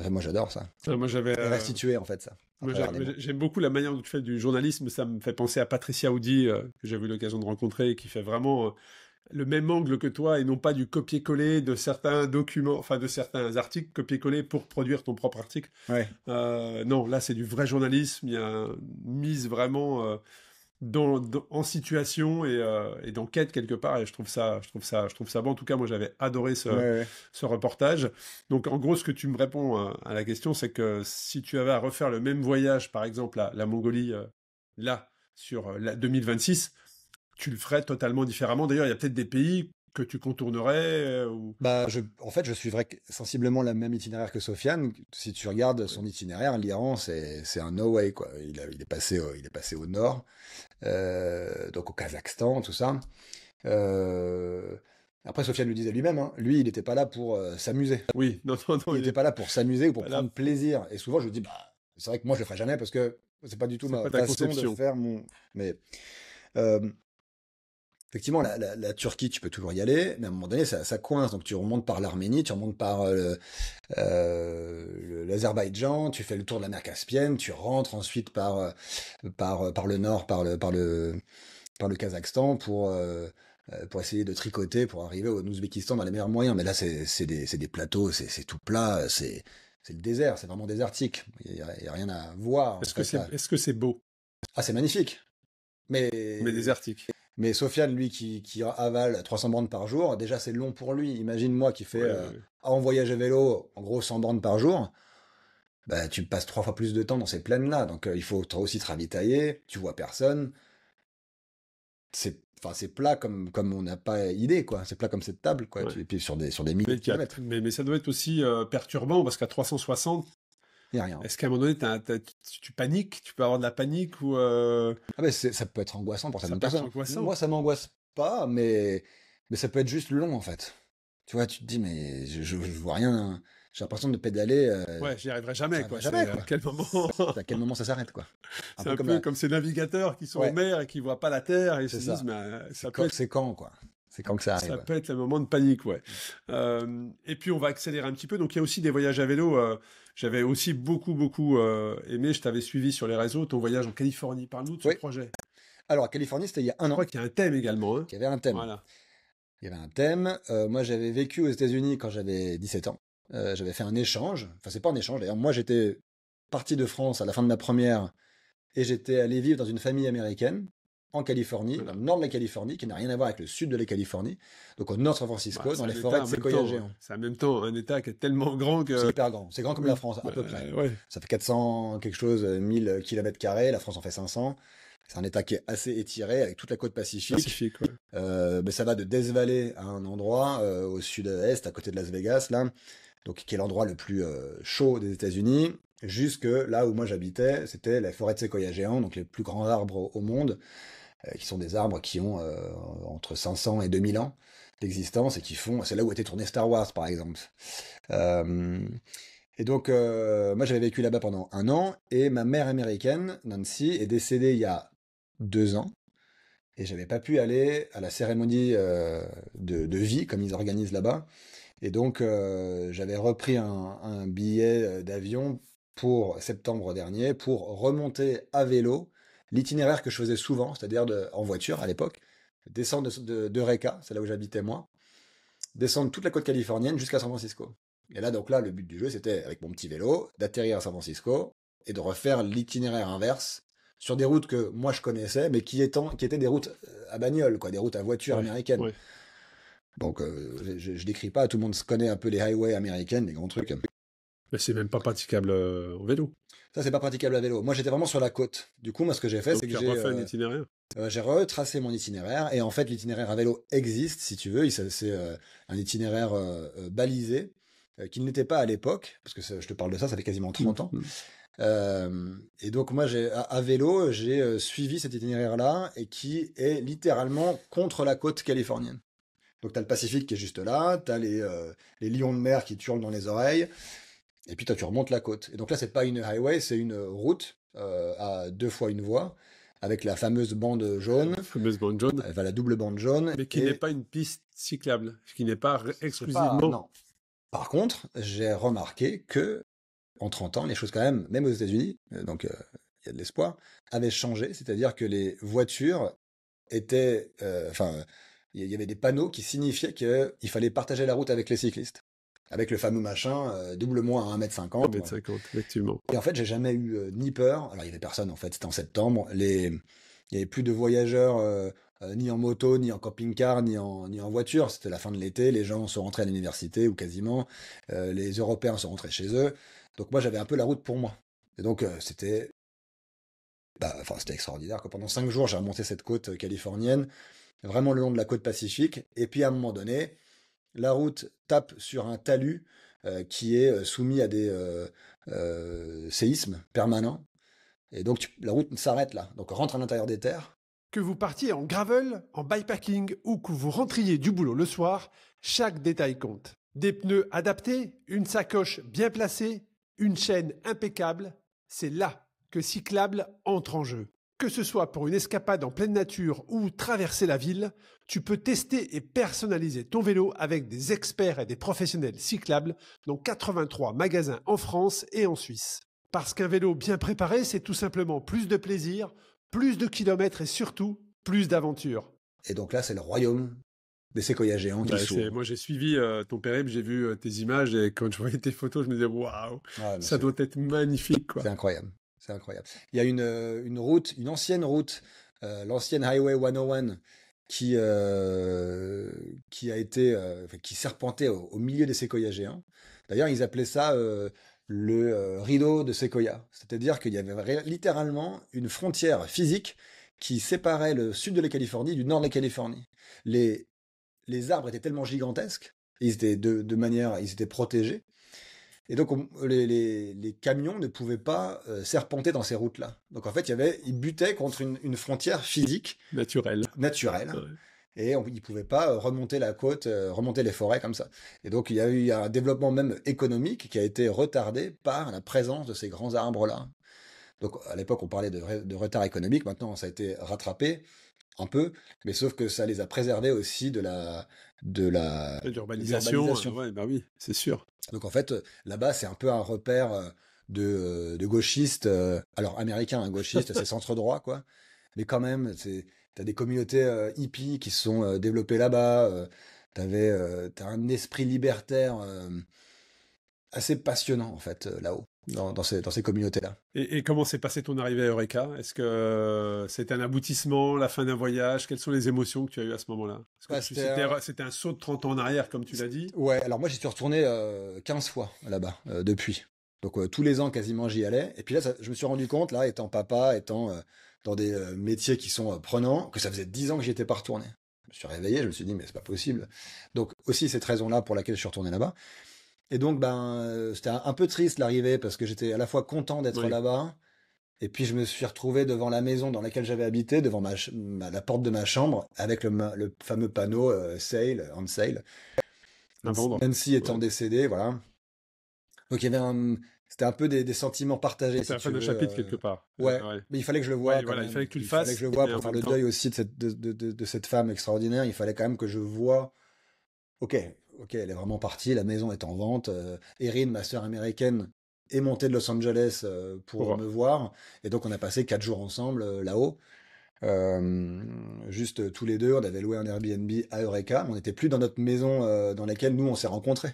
Moi, j'adore ça. Moi, Et restituer, en fait, ça, à travers les mots. j'aime beaucoup la manière dont tu fais du journalisme. Ça me fait penser à Patricia Audi, que j'ai eu l'occasion de rencontrer, et qui fait vraiment le même angle que toi et non pas du copier-coller de certains documents, enfin de certains articles copier-coller pour produire ton propre article. Ouais. Non, là c'est du vrai journalisme. Il y a une mise vraiment en situation et d'enquête quelque part. Et je trouve ça bon. En tout cas, moi, j'avais adoré Ouais, ouais. ce reportage. Donc, en gros, ce que tu me réponds à la question, c'est que si tu avais à refaire le même voyage, par exemple, à la Mongolie, là, sur la 2026, tu le ferais totalement différemment. D'ailleurs, il y a peut-être des pays que tu contournerais ou... Bah, en fait, je suivrais sensiblement le même itinéraire que Sofiane. Si tu regardes son itinéraire, l'Iran, c'est un no way, quoi. Il est passé au nord, donc au Kazakhstan, tout ça. Euh, Après, Sofiane le disait lui-même, hein, lui, il n'était pas là pour s'amuser. Oui, non, non, non, Il n'était pas là pour s'amuser ou pour pas là. prendre plaisir. Et souvent, je me dis, bah, c'est vrai que moi, je le ferai jamais parce que c'est pas du tout C'est ma pas ta façon de conception. faire mon. Mais euh, effectivement, la Turquie, tu peux toujours y aller, mais à un moment donné, ça coince. Donc, tu remontes par l'Arménie, tu remontes par l'Azerbaïdjan, tu fais le tour de la mer Caspienne, tu rentres ensuite par le nord, par le Kazakhstan pour essayer de tricoter pour arriver au Ouzbékistan dans les meilleurs moyens. Mais là, c'est des plateaux, c'est tout plat, c'est le désert, c'est vraiment désertique. Il y a rien à voir. En fait, là. Est-ce que c'est beau, Ah, c'est magnifique. Mais, mais désertique? mais Sofiane, lui, qui avale 300 bornes par jour, déjà, c'est long pour lui. Imagine moi qui fais, Ouais, ouais, ouais. en voyage à vélo, en gros, 100 bornes par jour. Bah, tu passes 3 fois plus de temps dans ces plaines-là. Donc, il faut toi aussi te ravitailler. Tu vois personne. Enfin, c'est plat comme on n'a pas idée, quoi. C'est plat comme cette table, quoi. Ouais. Et puis sur des milliers de kilomètres. Mais ça doit être aussi perturbant parce qu'à 360, Il n'y a rien. est-ce qu'à un moment donné, tu paniques? Tu peux avoir de la panique ou Ah, mais ça peut être angoissant pour ça certaines peut être personnes. angoissant? Moi, ça m'angoisse pas, mais ça peut être juste long, en fait. Tu vois, tu te dis, mais je vois rien. J'ai l'impression de pédaler. Ouais, j'y arriverai Ça jamais, arrivera quoi. jamais, C'est à quoi. quel moment? À quel moment ça s'arrête, quoi. Un C'est peu un comme peu comme ces navigateurs qui sont en Ouais, mer et qui voient pas la terre et c'est se disent, ça. mais C'est quand, quoi. C'est quand que ça ça arrive. peut être le moment de panique, ouais. Et puis on va accélérer un petit peu. Donc il y a aussi des voyages à vélo. J'avais aussi beaucoup aimé. Je t'avais suivi sur les réseaux. Ton voyage en Californie. Parle-nous de ce Oui. projet. Alors, Californie, c'était il y a un Je an crois qu'il y a un thème également, hein. qu'il y avait un thème. Voilà. Il y avait un thème. Moi, j'avais vécu aux États-Unis quand j'avais 17 ans. J'avais fait un échange. Enfin, c'est pas un échange. D'ailleurs, moi, j'étais parti de France à la fin de ma première et j'étais allé vivre dans une famille américaine en Californie, dans Voilà. le nord de la Californie, qui n'a rien à voir avec le sud de la Californie, donc au nord de San Bah, Francisco, c'est dans un les État forêts de en même séquoias temps, géants. c'est en même temps un État qui est tellement grand C'est que hyper grand. C'est grand comme la oui, France, à peu près. ouais, Ça fait 400 quelque chose, 1000 km². La France en fait 500. C'est un État qui est assez étiré, avec toute la côte pacifique. Pacifique, ouais. Mais ça va de Death Valley à un endroit au sud-est, à côté de Las Vegas, là, donc qui est l'endroit le plus chaud des États-Unis, jusque là où moi j'habitais, c'était la forêt de séquoias géants, donc les plus grands arbres au monde, qui sont des arbres qui ont entre 500 et 2000 ans d'existence et qui font, c'est là où a été tourné Star Wars par exemple. Euh, et donc moi j'avais vécu là-bas pendant un an et ma mère américaine, Nancy, est décédée il y a 2 ans. Et j'avais pas pu aller à la cérémonie de vie comme ils organisent là-bas. Et donc j'avais repris un billet d'avion pour septembre dernier pour remonter à vélo l'itinéraire que je faisais souvent, c'est-à-dire en voiture à l'époque, descendre d'Eureka, c'est là où j'habitais moi, descendre toute la côte californienne jusqu'à San Francisco. Et là, donc là, le but du jeu, c'était, avec mon petit vélo, d'atterrir à San Francisco et de refaire l'itinéraire inverse sur des routes que moi je connaissais, mais qui étaient des routes à bagnole, quoi, des routes à voiture Ouais, américaines. ouais. Donc, je décris pas, tout le monde se connaît un peu les highways américaines, les grands trucs. Mais c'est même pas praticable en vélo. Ça, c'est pas praticable à vélo. Moi, j'étais vraiment sur la côte. Du coup, moi, ce que j'ai fait, Donc c'est que tu as refait un itinéraire. j'ai retracé mon itinéraire. Et en fait, l'itinéraire à vélo existe, si tu veux. C'est un itinéraire balisé, qui ne l'était pas à l'époque, parce que je te parle de ça, ça fait quasiment 30 ans. Et donc moi, à vélo, j'ai suivi cet itinéraire-là et qui est littéralement contre la côte californienne. Donc tu as le Pacifique qui est juste là, tu as les lions de mer qui te hurlent dans les oreilles, et puis toi tu remontes la côte. Et donc là, c'est pas une highway, c'est une route à 2 fois une voie, avec la fameuse bande jaune, La fameuse bande jaune. enfin la double bande jaune. Mais qui et n'est pas une piste cyclable. Qui n'est pas c'est pas, exclusivement. non. Par contre, j'ai remarqué que en 30 ans, les choses quand même aux États-Unis, donc il y a de l'espoir, avaient changé. C'est-à-dire que les voitures étaient, il y avait des panneaux qui signifiaient qu'il fallait partager la route avec les cyclistes. Avec le fameux machin, double-moi à 1,50 m. 1,50 m, effectivement. Et en fait, j'ai jamais eu ni peur. Alors, il y avait personne, en fait, c'était en septembre. Il n'y avait plus de voyageurs ni en moto, ni en camping-car, ni en voiture. C'était la fin de l'été, les gens sont rentrés à l'université ou quasiment. Les Européens sont rentrés chez eux. Donc moi, j'avais un peu la route pour moi. Et donc c'était extraordinaire, quoi. Pendant 5 jours, j'ai remonté cette côte californienne, vraiment le long de la côte Pacifique. Et puis à un moment donné, la route tape sur un talus qui est soumis à des séismes permanents. Et donc la route s'arrête là. Donc on rentre à l'intérieur des terres. Que vous partiez en gravel, en bikepacking ou que vous rentriez du boulot le soir, chaque détail compte. Des pneus adaptés, une sacoche bien placée, une chaîne impeccable, c'est là que Cyclable entre en jeu. Que ce soit pour une escapade en pleine nature ou traverser la ville, tu peux tester et personnaliser ton vélo avec des experts et des professionnels cyclables dans 83 magasins en France et en Suisse. Parce qu'un vélo bien préparé, c'est tout simplement plus de plaisir, plus de kilomètres et surtout plus d'aventures. Et donc là, c'est le royaume des séquoias géants qui s'ouvrent. Moi, j'ai suivi ton périple, j'ai vu tes images et quand je voyais tes photos, je me disais waouh, Ouais, ça doit être magnifique, quoi. c'est incroyable. C'est incroyable. Il y a une route, une ancienne route, l'ancienne Highway 101, qui a été, qui serpentait au milieu des séquoias géants. D'ailleurs, ils appelaient ça le rideau de séquoia. C'est-à-dire qu'il y avait littéralement une frontière physique qui séparait le sud de la Californie du nord de la Californie. Les arbres étaient tellement gigantesques, ils étaient ils étaient protégés. Et donc, les camions ne pouvaient pas serpenter dans ces routes-là. Donc, en fait, ils butaient contre une frontière physique Naturel. naturelle. Ouais. Et ils ne pouvaient pas remonter la côte, remonter les forêts comme ça. Et donc, il y a eu un développement même économique qui a été retardé par la présence de ces grands arbres-là. Donc, à l'époque, on parlait de retard économique. Maintenant, ça a été rattrapé un peu, mais sauf que ça les a préservés aussi de L'urbanisation, l'urbanisation. ouais, bah oui, c'est sûr. Donc en fait, là-bas, c'est un peu un repère de gauchistes, alors américains, hein, gauchistes, c'est centre-droit, quoi. Mais quand même, t'as des communautés hippies qui se sont développées là-bas. T'as un esprit libertaire assez passionnant, en fait, là-haut, dans ces communautés-là. Et comment s'est passée ton arrivée à Eureka? Est-ce que c'était un aboutissement, la fin d'un voyage? Quelles sont les émotions que tu as eues à ce moment-là? Ouais, Parce que c'était un saut de 30 ans en arrière, comme tu l'as dit. Ouais, alors moi, j'y suis retourné 15 fois là-bas, depuis. Donc tous les ans, quasiment, j'y allais. Et puis là, je me suis rendu compte, là, étant papa, étant dans des métiers qui sont prenants, que ça faisait 10 ans que j'y étais pas retourné. Je me suis réveillé, je me suis dit, mais c'est pas possible. Donc aussi, cette raison-là pour laquelle je suis retourné là-bas. Et donc, c'était un peu triste l'arrivée, parce que j'étais à la fois content d'être Oui. là-bas, et puis je me suis retrouvé devant la maison dans laquelle j'avais habité, devant la porte de ma chambre, avec le fameux panneau sale, on sale. À vendre. Nancy étant Ouais. décédée, voilà. Donc c'était un peu des sentiments partagés, C'était si la fin tu d'un veux. chapitre quelque part. Ouais, Ouais. mais il fallait que je le Ouais, voie quand voilà, il même. fallait que tu le Il fallait que fasses. je le voie Et en pour faire même le temps, deuil aussi de cette femme extraordinaire. Il fallait quand même que je voie. Ok, ok, elle est vraiment partie. La maison est en vente. Erin, ma sœur américaine, est montée de Los Angeles pour pour, me voir. Et donc on a passé 4 jours ensemble là-haut. Juste tous les deux, on avait loué un Airbnb à Eureka. On n'était plus dans notre maison dans laquelle nous on s'est rencontrés.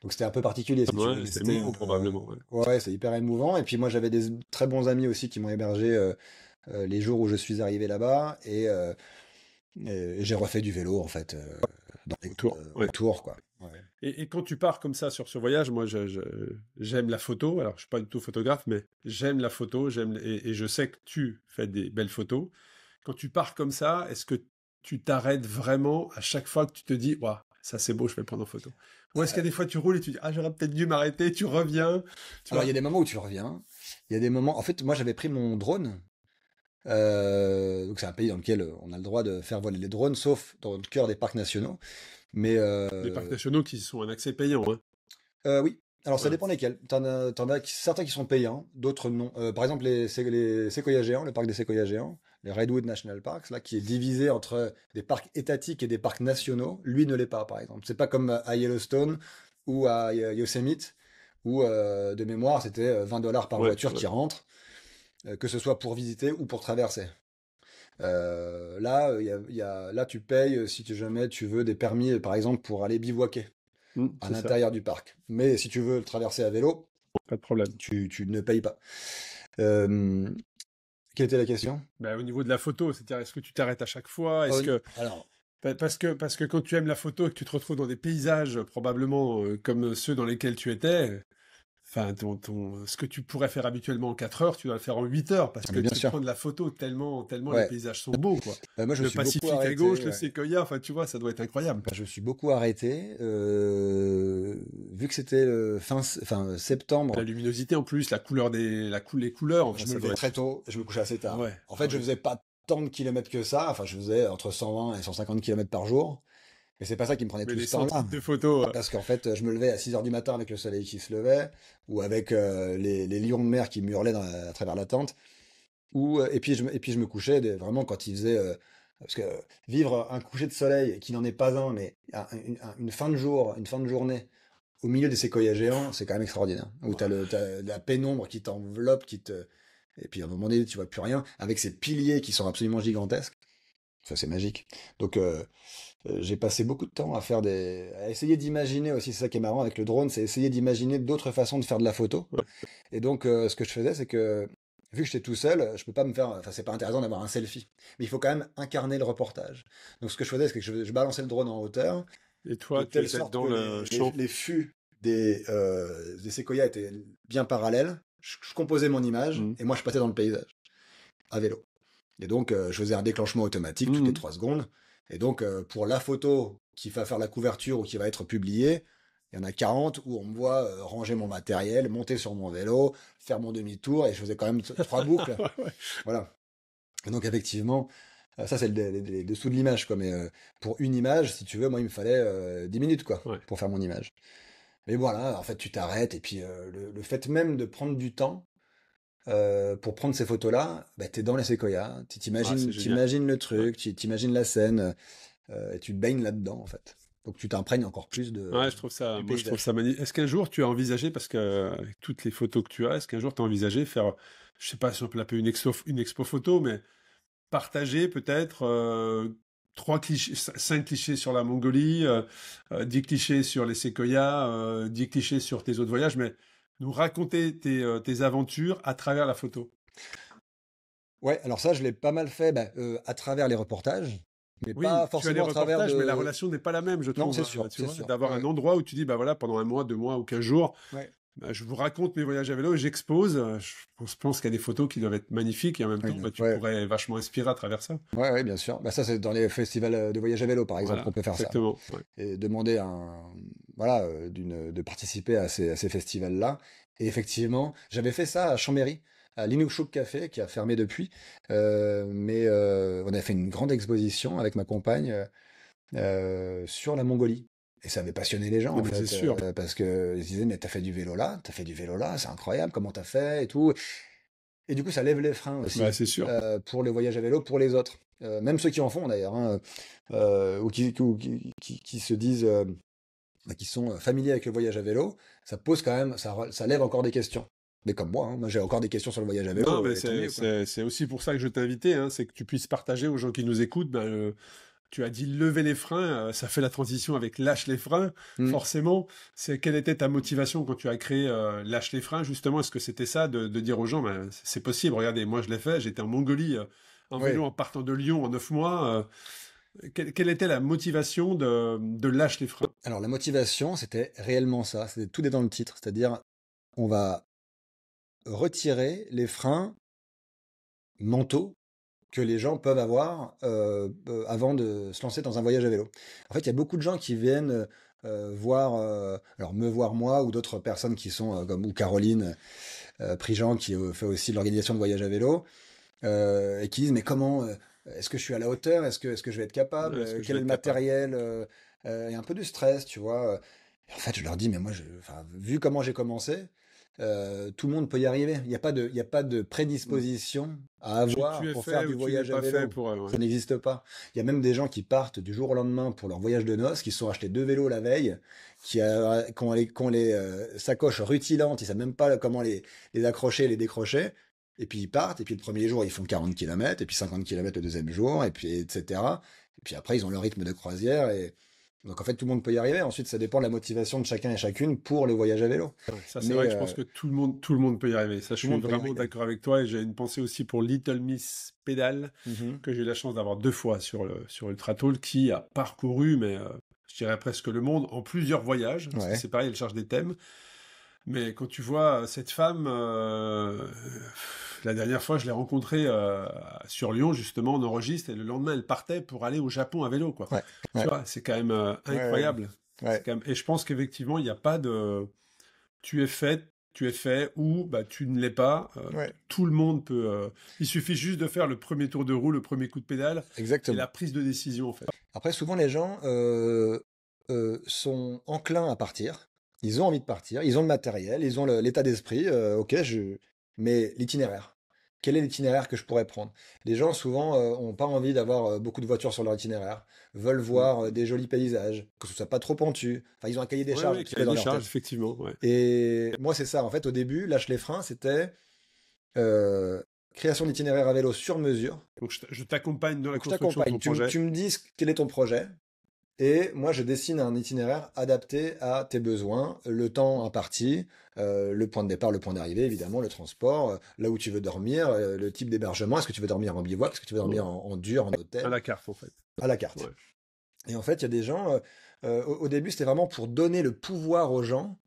Donc c'était un peu particulier, si tu veux. ouais, c'est émouvant, probablement. Ouais. Ouais, c'est hyper émouvant. Et puis moi, j'avais des très bons amis aussi qui m'ont hébergé les jours où je suis arrivé là-bas. Et j'ai refait du vélo, en fait, Autour. Ouais. autour, quoi. Ouais. Et quand tu pars comme ça sur ce voyage, moi, j'aime la photo. Alors, je suis pas du tout photographe, mais j'aime la photo. Et je sais que tu fais des belles photos. Quand tu pars comme ça, est-ce que tu t'arrêtes vraiment à chaque fois que tu te dis, waouh, ça c'est beau, je vais le prendre en photo? Ou est-ce qu'il y a des fois tu roules et tu dis, ah, j'aurais peut-être dû m'arrêter, tu reviens, tu Alors, vois? il y a des moments où tu reviens. Il y a des moments. En fait, moi, j'avais pris mon drone. Donc, c'est un pays dans lequel on a le droit de faire voler les drones, sauf dans le cœur des parcs nationaux. Mais Les parcs nationaux qui sont un accès payant, hein. oui. Alors, ça Ouais. dépend lesquels. T'en as certains qui sont payants, d'autres non. Par exemple, les séquoias géants, le parc des séquoias géants, les Redwood National Parks, là, qui est divisé entre des parcs étatiques et des parcs nationaux, lui ne l'est pas, par exemple. C'est pas comme à Yellowstone ou à Yosemite, où, de mémoire, c'était $20 par Ouais, voiture ouais. qui rentre, que ce soit pour visiter ou pour traverser. Là, là, tu payes si jamais tu veux des permis, par exemple, pour aller bivouaquer à C'est ça, l'intérieur du parc. Mais si tu veux le traverser à vélo, pas de problème. tu ne payes pas. Euh, Quelle était la question? Ben, au niveau de la photo, c'est-à-dire, est-ce que tu t'arrêtes à chaque fois? Oh, Est-ce que alors, parce que quand tu aimes la photo et que tu te retrouves dans des paysages probablement comme ceux dans lesquels tu étais, enfin, ce que tu pourrais faire habituellement en 4 heures, tu dois le faire en 8 heures parce que mais bien tu sûr. prends de la photo tellement les Ouais. paysages sont beaux, quoi. Moi, je me Le suis beaucoup Pacifique à gauche, arrêté. le Ouais. séquoia, enfin, tu vois, ça doit être incroyable. Je me suis beaucoup arrêté. Vu que c'était La septembre, luminosité en plus, la couleur les couleurs, enfin, je me ça levais doit très être. tôt et je me couchais assez Ah tard. ouais, En ah fait, je ouais. faisais pas tant de kilomètres que ça. Enfin, je faisais entre 120 et 150 kilomètres par jour. Mais c'est pas ça qui me prenait Mais tout les ce 100 temps-là. titres de photos. Parce qu'en fait, je me levais à 6 heures du matin avec le soleil qui se levait, ou avec les lions de mer qui me hurlaient à travers la tente. Et puis je me couchais vraiment quand il faisait. Parce que vivre un coucher de soleil qui n'en est pas un, mais une fin de jour, une fin de journée au milieu des séquoias géants, c'est quand même extraordinaire. Où Ouais. t'as la pénombre qui t'enveloppe, et puis à un moment donné, tu vois plus rien, avec ces piliers qui sont absolument gigantesques. Ça, c'est magique. Donc, j'ai passé beaucoup de temps à essayer d'imaginer aussi, c'est ça qui est marrant avec le drone, c'est essayer d'imaginer d'autres façons de faire de la photo. Ouais. Et donc, ce que je faisais, c'est que, vu que j'étais tout seul, je peux pas me faire, enfin, c'est pas intéressant d'avoir un selfie. Mais il faut quand même incarner le reportage. Donc, ce que je faisais, c'est que je balançais le drone en hauteur, Et de toi, tu telle étais sorte dans que le champ. les fûts des séquoias étaient bien parallèles. Je composais mon image, Mhm. et moi, je passais dans le paysage, à vélo. Et donc, je faisais un déclenchement automatique toutes les Mhm. 3 secondes. Et donc, pour la photo qui va faire la couverture ou qui va être publiée, il y en a 40 où on me voit ranger mon matériel, monter sur mon vélo, faire mon demi-tour, et je faisais quand même 3 boucles. Ouais, ouais. Voilà. Et donc, effectivement, ça, c'est les dessous de l'image, quoi. Mais pour une image, si tu veux, moi, il me fallait 10 minutes, quoi, Ouais. pour faire mon image. Mais voilà, en fait, tu t'arrêtes, et puis le fait même de prendre du temps, pour prendre ces photos-là, bah, t'es dans les séquoias, Ah, c'est génial. t'imagines le Ouais. truc, tu t'imagines la scène, et tu te baignes là-dedans, en fait. Donc tu t'imprègnes encore plus Ouais, du moi je trouve paysage. ça magnifique. Est-ce qu'un jour tu as envisagé, parce que avec toutes les photos que tu as, est-ce qu'un jour tu as envisagé faire, je sais pas si on peut l'appeler une expo photo, mais partager peut-être 3 clichés, 5 clichés sur la Mongolie, 10 clichés sur les séquoias, 10 clichés sur tes autres voyages, mais nous raconter tes aventures à travers la photo. Ouais, alors ça, je l'ai pas mal fait bah, à travers les reportages, mais pas Oui, tu as les forcément à travers reportages, mais la de... relation n'est pas la même, je Non, trouve. Tu c'est vois, sûr. d'avoir Ouais, un ouais. endroit où tu dis, bah voilà, pendant un mois, 2 mois ou 15 jours, Ouais, bah, je vous raconte mes voyages à vélo et j'expose. Je pense qu'il y a des photos qui doivent être magnifiques et en même ouais, temps, bah, tu ouais, pourrais vachement inspirer à travers ça. ouais, ouais, bien sûr. Bah, ça, c'est dans les festivals de voyage à vélo, par exemple, Voilà, qu'on peut faire ça. exactement. Ouais. Et demander voilà, de participer à ces festivals-là. Et effectivement, j'avais fait ça à Chambéry, à l'Inukshuk Café, qui a fermé depuis. Mais on a fait une grande exposition avec ma compagne sur la Mongolie. Et ça avait passionné les gens, Non, en mais c'est fait, sûr. parce qu'ils se disaient, mais t'as fait du vélo là, c'est incroyable, comment t'as fait et tout. Et du coup, ça lève les freins Bah, aussi c'est sûr. pour le voyage à vélo, pour les autres. Même ceux qui en font d'ailleurs, hein, ou qui se disent, bah, qui sont familiers avec le voyage à vélo, ça pose quand même, ça lève encore des questions. Mais comme moi, hein, moi j'ai encore des questions sur le voyage à Non, vélo, mais et tant mieux, quoi. c'est aussi pour ça que je t'ai invité, hein, c'est que tu puisses partager aux gens qui nous écoutent. Ben, tu as dit lever les freins, ça fait la transition avec lâche les freins. Mm. Forcément, c'est quelle était ta motivation quand tu as créé lâche les freins, justement? Est-ce que c'était ça de dire aux gens, ben, c'est possible, regardez, moi je l'ai fait, j'étais en Mongolie en vélo Oui. en partant de Lyon en 9 mois. Quelle était la motivation de lâche les freins? Alors la motivation, c'était réellement ça, c'était tout est dans le titre, c'est-à-dire on va retirer les freins mentaux que les gens peuvent avoir avant de se lancer dans un voyage à vélo. En fait, il y a beaucoup de gens qui viennent voir, alors me voir moi ou d'autres personnes qui sont comme ou Caroline Prigent qui fait aussi de l'organisation de voyages à vélo et qui disent mais comment est-ce que je suis à la hauteur, est-ce que je vais être capable, Est-ce que je quel vais est le être capable? matériel, et un peu de stress, tu vois. Et en fait, je leur dis mais moi, enfin, vu comment j'ai commencé. Tout le monde peut y arriver. Il y a pas de Mm. prédisposition à Tu avoir es pour faire fait du ou tu n'es voyage à pas fait vélo. pour elle, Ça ouais. n'existe pas. Il y a même des gens qui partent du jour au lendemain pour leur voyage de noces, qui se sont achetés 2 vélos la veille, qui ont les sacoches rutilantes, ils savent même pas comment les accrocher, les décrocher. Et puis ils partent, et puis le premier jour ils font 40 kilomètres, et puis 50 kilomètres le deuxième jour, et puis etc. Et puis après ils ont leur rythme de croisière, et Donc en fait, tout le monde peut y arriver. Ensuite, ça dépend de la motivation de chacun et chacune pour le voyage à vélo. Ouais, ça, c'est Mais vrai que je pense que tout le monde peut y arriver. Ça, je tout le suis monde peut y vraiment arriver. d'accord avec toi. Et j'ai une pensée aussi pour Little Miss Pedal, Mhm. que j'ai eu la chance d'avoir 2 fois sur Ultra Tall, qui a parcouru, mais je dirais presque le monde en plusieurs voyages. Parce que Ouais, c'est pareil, elle charge des thèmes. Mais quand tu vois cette femme, la dernière fois, je l'ai rencontrée sur Lyon, justement, on enregistre, et le lendemain, elle partait pour aller au Japon à vélo, quoi. ouais, Tu ouais, vois, c'est quand même ouais, incroyable. ouais, Et je pense qu'effectivement, il n'y a pas de tu es fait ou bah, tu ne l'es pas. ouais. Tout le monde peut. Il suffit juste de faire le premier tour de roue, le premier coup de pédale et la Exactement. prise de décision, en fait. Après, souvent, les gens sont enclins à partir. Ils ont envie de partir. Ils ont le matériel. Ils ont l'état d'esprit. Ok, mais l'itinéraire. Quel est l'itinéraire que je pourrais prendre? Les gens, souvent, ont pas envie d'avoir beaucoup de voitures sur leur itinéraire. Veulent Mm. voir des jolis paysages, que ce soit pas trop pentu. Enfin, ils ont un cahier des Ouais, charges ouais, un petit qui a peu dans des leur charges, tête. effectivement. Ouais. Et moi, c'est ça. En fait, au début, lâche les freins, c'était euh, création d'itinéraire à vélo sur mesure. Donc, je t'accompagne dans la Donc, je construction de t'accompagne. ton projet. Tu me dis quel est ton projet. Et moi, je dessine un itinéraire adapté à tes besoins, le temps imparti, le point de départ, le point d'arrivée, évidemment, le transport, là où tu veux dormir, le type d'hébergement. Est-ce que tu veux dormir en bivouac? Est-ce que tu veux dormir Ouais. en dur, en À hôtel? la carte, en fait. À la carte. Ouais. Et en fait, il y a des gens, au début, c'était vraiment pour donner le pouvoir aux gens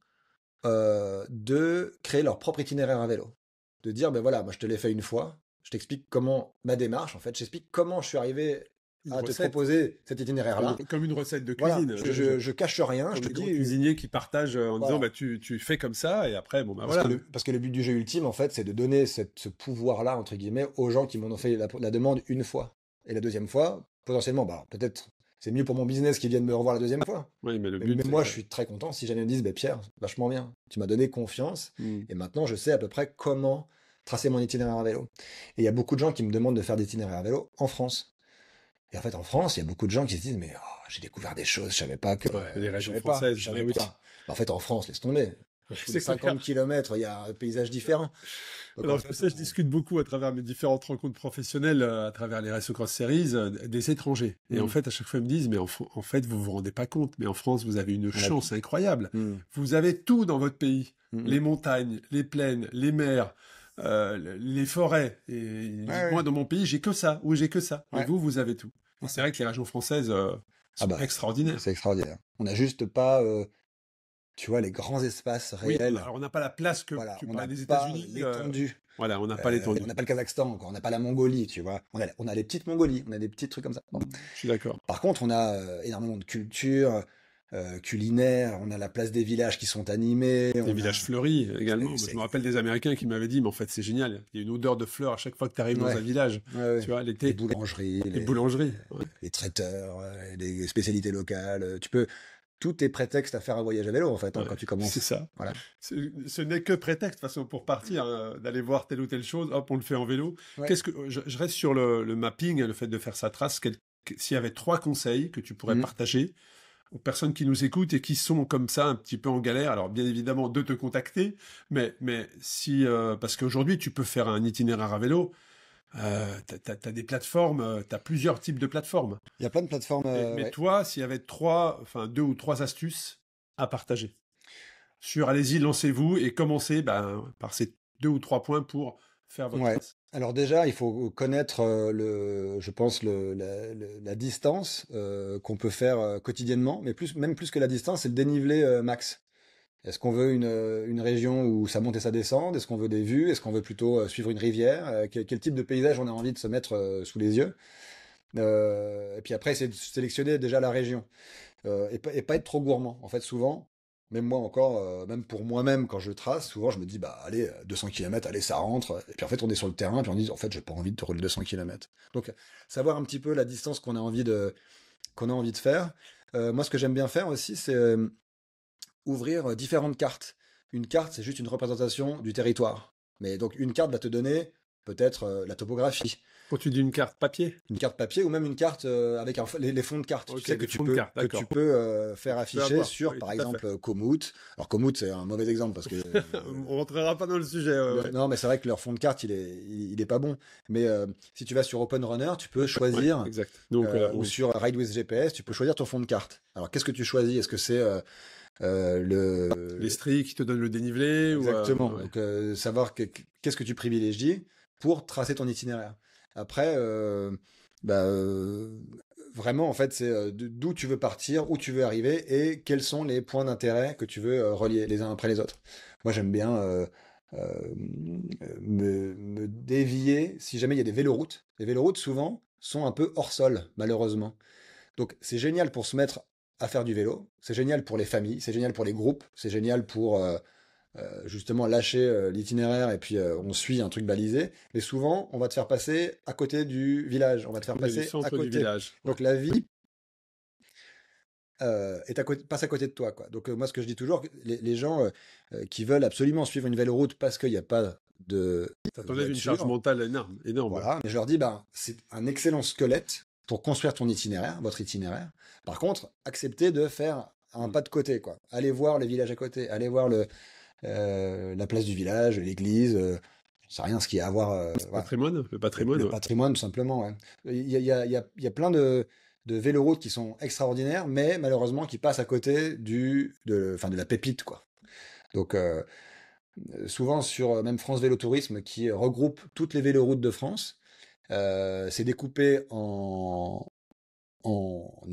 de créer leur propre itinéraire à vélo. De dire, ben voilà, moi je te l'ai fait une fois, je t'explique comment ma démarche, en fait, j'explique comment je suis arrivé Une à te recette, proposer cet itinéraire-là. comme une recette de Voilà, cuisine. je cache rien, je Comme te les grands dis, cuisiniers qui partagent en disant voilà. bah, tu fais comme ça, et après, bon, bah voilà. Parce que le but du jeu ultime, en fait, c'est de donner ce pouvoir-là, entre guillemets, aux gens qui m'en ont fait la demande une fois. Et la deuxième fois, potentiellement, bah, peut-être c'est mieux pour mon business qu'ils viennent me revoir la deuxième fois. Oui, mais le Mais but, c'est moi, je que. suis très content si jamais ils me disent, bah, Pierre, vachement bien, tu m'as donné confiance, Hmm. et maintenant je sais à peu près comment tracer mon itinéraire à vélo. Et il y a beaucoup de gens qui me demandent de faire des itinéraires à vélo en France. Et en fait, en France, il y a beaucoup de gens qui se disent, mais oh, j'ai découvert des choses, je savais pas que, Ouais, les je régions savais pas, françaises, je savais oui. pas. En fait, en France, laisse tomber. Tous les C'est clair. 50 kilomètres, il y a un paysage différent. Donc, en Alors, fait, ça, je discute beaucoup à travers mes différentes rencontres professionnelles, à travers les Race Cross Series, des étrangers. Et en Mm. fait, à chaque fois, ils me disent, mais en fait, vous vous rendez pas compte, mais en France, vous avez une On a chance incroyable. Mm. Vous avez tout dans votre pays. Mm. Les montagnes, les plaines, les mers, les forêts. Et ils Ouais, disent, ouais, moi, dans mon pays, j'ai que ça, ou j'ai que ça. Et ouais. vous, vous avez tout. Et c'est vrai que les régions françaises Ah sont bah, extraordinaires. c'est extraordinaire. On n'a juste pas, tu vois, les grands espaces Oui, réels. alors on n'a pas la place que Voilà, tu on parlais n'a des pas États-Unis. l'étendue. Voilà, on n'a pas l'étendue. On n'a pas le Kazakhstan, quoi. On n'a pas la Mongolie, tu vois. On a les petites Mongolies, on a des petits trucs comme ça. Bon. Je suis d'accord. Par contre, on a énormément de culture culinaire, on a la place des villages qui sont animés. Des On villages a... fleuris également. Moi, c'est- je me rappelle des Américains qui m'avaient dit, mais en fait, c'est génial. Il y a une odeur de fleurs à chaque fois que tu arrives dans Ouais, un village. ouais, ouais. Tu vois, Les l'été, boulangeries, les boulangeries. Ouais. les traiteurs, les spécialités locales. Tu peux... Tout est prétexte à faire un voyage à vélo, en fait, hein, Ouais, quand tu c'est commences. ça. Voilà. Ce n'est que prétexte, de toute façon, pour partir, d'aller voir telle ou telle chose. Hop, on le fait en vélo. Ouais. Je reste sur le mapping, le fait de faire sa trace. S'il y avait 3 conseils que tu pourrais Mhm. partager aux personnes qui nous écoutent et qui sont comme ça un petit peu en galère, alors bien évidemment de te contacter, mais si parce qu'aujourd'hui tu peux faire un itinéraire à vélo, t'as des plateformes, t'as plusieurs types de plateformes. Il y a plein de plateformes. Mais Ouais. toi, s'il y avait 2 ou 3 astuces à partager sur, allez-y, lancez-vous et commencez par ces 2 ou 3 points pour faire votre Ouais. trace. Alors déjà, il faut connaître je pense la distance qu'on peut faire quotidiennement, mais même plus que la distance, c'est le dénivelé max. Est-ce qu'on veut une région où ça monte et ça descend? Est-ce qu'on veut des vues? Est-ce qu'on veut plutôt suivre une rivière? Quel type de paysage on a envie de se mettre sous les yeux? Et puis après, c'est de sélectionner déjà la région et pas être trop gourmand. En fait, souvent, même moi encore, même pour moi-même, quand je trace, souvent je me dis, bah allez, 200 km, allez, ça rentre. Et puis en fait, on est sur le terrain, puis on dit, en fait, j'ai pas envie de rouler 200 km. Donc, savoir un petit peu la distance qu'on a envie de faire. Moi, ce que j'aime bien faire aussi, c'est ouvrir différentes cartes. Une carte, c'est juste une représentation du territoire. Mais donc, une carte va te donner peut-être la topographie. Quand tu dis une carte papier? Une carte papier ou même une carte avec les fonds de carte. Ok, Tu sais des fonds de carte, que d'accord. tu peux faire afficher avoir, sur, oui, par tout à fait. exemple, Komoot. Alors Komoot, c'est un mauvais exemple parce que On rentrera pas dans le sujet. Ouais. non, mais c'est vrai que leur fond de carte, il est pas bon. Mais si tu vas sur Open Runner, tu peux Ouais, choisir, exact. Donc, ou oui. sur Ride with GPS, tu peux choisir ton fond de carte. Alors qu'est-ce que tu choisis? Est-ce que c'est Les stries qui te donnent le dénivelé exactement. ouais. Donc, savoir qu'est-ce que tu privilégies pour tracer ton itinéraire. Après, bah, vraiment, en fait, c'est d'où tu veux partir, où tu veux arriver et quels sont les points d'intérêt que tu veux relier les uns après les autres. Moi, j'aime bien me dévier si jamais il y a des véloroutes. Les véloroutes, souvent, sont un peu hors sol, malheureusement. Donc, c'est génial pour se mettre à faire du vélo. C'est génial pour les familles. C'est génial pour les groupes. C'est génial pour justement lâcher l'itinéraire et puis on suit un truc balisé. Mais souvent, on va te faire passer à côté du village. On va te faire Du passer à centre du côté. village. Donc, la vie passe à côté de toi, quoi. Donc moi, ce que je dis toujours, les gens qui veulent absolument suivre une véloroute parce qu'il n'y a pas de Ça t'enlève une charge voiture, mentale énorme. Énorme. voilà. Mais je leur dis, ben, c'est un excellent squelette pour construire ton itinéraire, votre itinéraire. Par contre, acceptez de faire un pas de côté, quoi. Allez voir le village à côté, allez voir la place du village, l'église, je sais rien ce qu'il y a à voir. Voilà. Le patrimoine. Le Ouais. patrimoine, tout simplement, ouais. Il y a plein de véloroutes qui sont extraordinaires, mais malheureusement qui passent à côté enfin, de la pépite, quoi. Donc, souvent sur même France Vélo Tourisme, qui regroupe toutes les véloroutes de France, c'est découpé en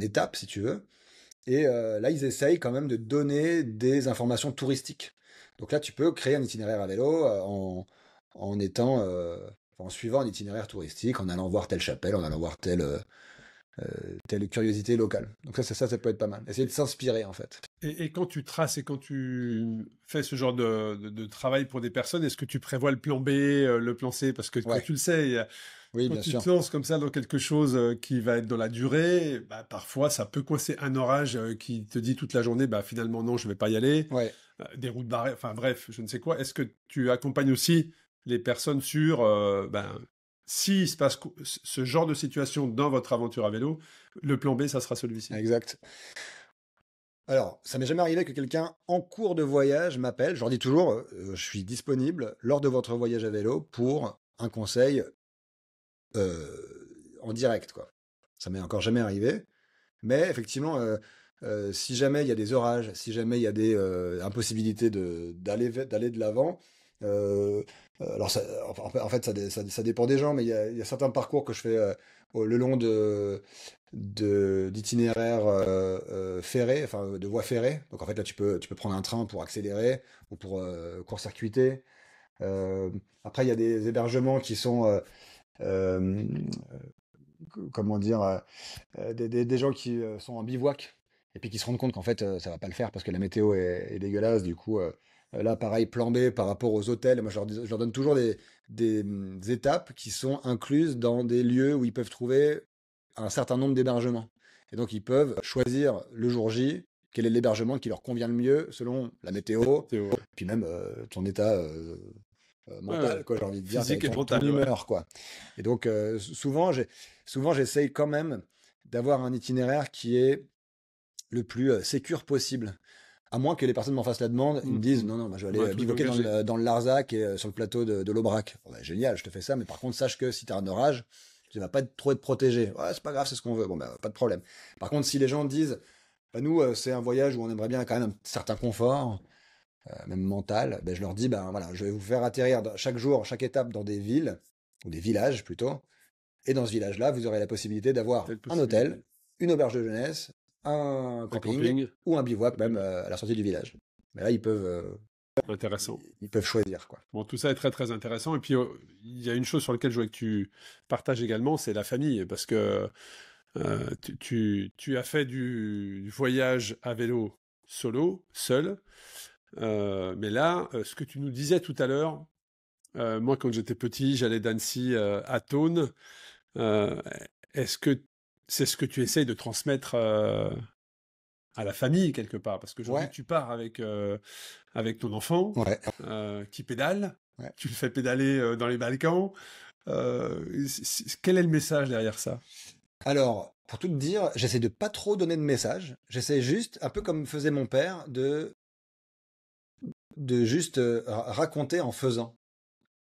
étapes, si tu veux. Et là, ils essayent quand même de donner des informations touristiques. Donc là, tu peux créer un itinéraire à vélo en suivant un itinéraire touristique, en allant voir telle chapelle, en allant voir telle curiosité locale. Donc ça peut être pas mal. Essayer de s'inspirer, en fait. Et quand tu traces et quand tu fais ce genre de travail pour des personnes, est-ce que tu prévois le plan B, le plan C? Parce que quand Ouais, tu le sais, oui, quand bien tu sûr. te lances comme ça dans quelque chose qui va être dans la durée, bah, parfois ça peut coincer un orage qui te dit toute la journée, bah, finalement non, je vais pas y aller. Ouais. Des routes barrées, enfin bref, je ne sais quoi. Est-ce que tu accompagnes aussi les personnes sur, ben, s'il se passe ce genre de situation dans votre aventure à vélo, le plan B, ça sera celui-ci. Exact. Alors, ça m'est jamais arrivé que quelqu'un en cours de voyage m'appelle. Je leur dis toujours, je suis disponible lors de votre voyage à vélo pour un conseil en direct, quoi. Ça m'est encore jamais arrivé. Mais effectivement, si jamais il y a des orages, si jamais il y a des impossibilités d'aller de l'avant, euh, alors en fait ça dépend des gens, mais il y a certains parcours que je fais le long d'itinéraires ferrés, enfin de voies ferrées. Donc en fait là tu peux prendre un train pour accélérer ou pour court-circuiter. Euh, Après il y a des hébergements qui sont euh, comment dire, des gens qui sont en bivouac et puis qui se rendent compte qu'en fait ça va pas le faire parce que la météo est dégueulasse. Du coup, là, pareil, plan B par rapport aux hôtels. Moi, je leur donne toujours des étapes qui sont incluses dans des lieux où ils peuvent trouver un certain nombre d'hébergements. Et donc, ils peuvent choisir le jour J quel est l'hébergement qui leur convient le mieux selon la météo, Théo. puis même ton état Ouais, mental, ouais. quoi, j'ai envie de dire, Physique et ton mental, ouais. humeur, quoi. Et donc, souvent, j'essaye quand même d'avoir un itinéraire qui est le plus sécure possible. À moins que les personnes m'en fassent la demande, ils me disent non, non, moi, je vais Ouais, aller tout bivouaquer engagé. dans le Larzac et sur le plateau de l'Aubrac. Bon, bah, génial, je te fais ça, mais par contre, sache que si tu as un orage, tu vas pas trop être protégé. Ouais, c'est pas grave, c'est ce qu'on veut. Bon, bah, pas de problème. Par contre, si les gens disent, bah, nous, c'est un voyage où on aimerait bien quand même un certain confort, même mental, ben, je leur dis, ben voilà, je vais vous faire atterrir chaque jour, chaque étape dans des villes, ou des villages plutôt, et dans ce village-là, vous aurez la possibilité d'avoir Telle un hôtel, possibilité. une auberge de jeunesse, un Un camping, camping, ou un bivouac même bivouac. à la sortie du village. Mais là, Intéressant. ils peuvent choisir, quoi. Bon, tout ça est très très intéressant. Et puis, il y a une chose sur laquelle je voudrais que tu partages également, c'est la famille. Parce que tu as fait du voyage à vélo solo, seul. Mais là, ce que tu nous disais tout à l'heure, moi, quand j'étais petit, j'allais d'Annecy à Thônes. Euh, Est-ce que c'est ce que tu essayes de transmettre à la famille quelque part, parce qu'aujourd'hui Ouais, tu pars avec ton enfant ouais, qui pédale, ouais. tu le fais pédaler dans les Balkans. Quel est le message derrière ça? Alors, pour tout te dire, j'essaie de pas trop donner de message. J'essaie juste, un peu comme faisait mon père, de juste raconter en faisant.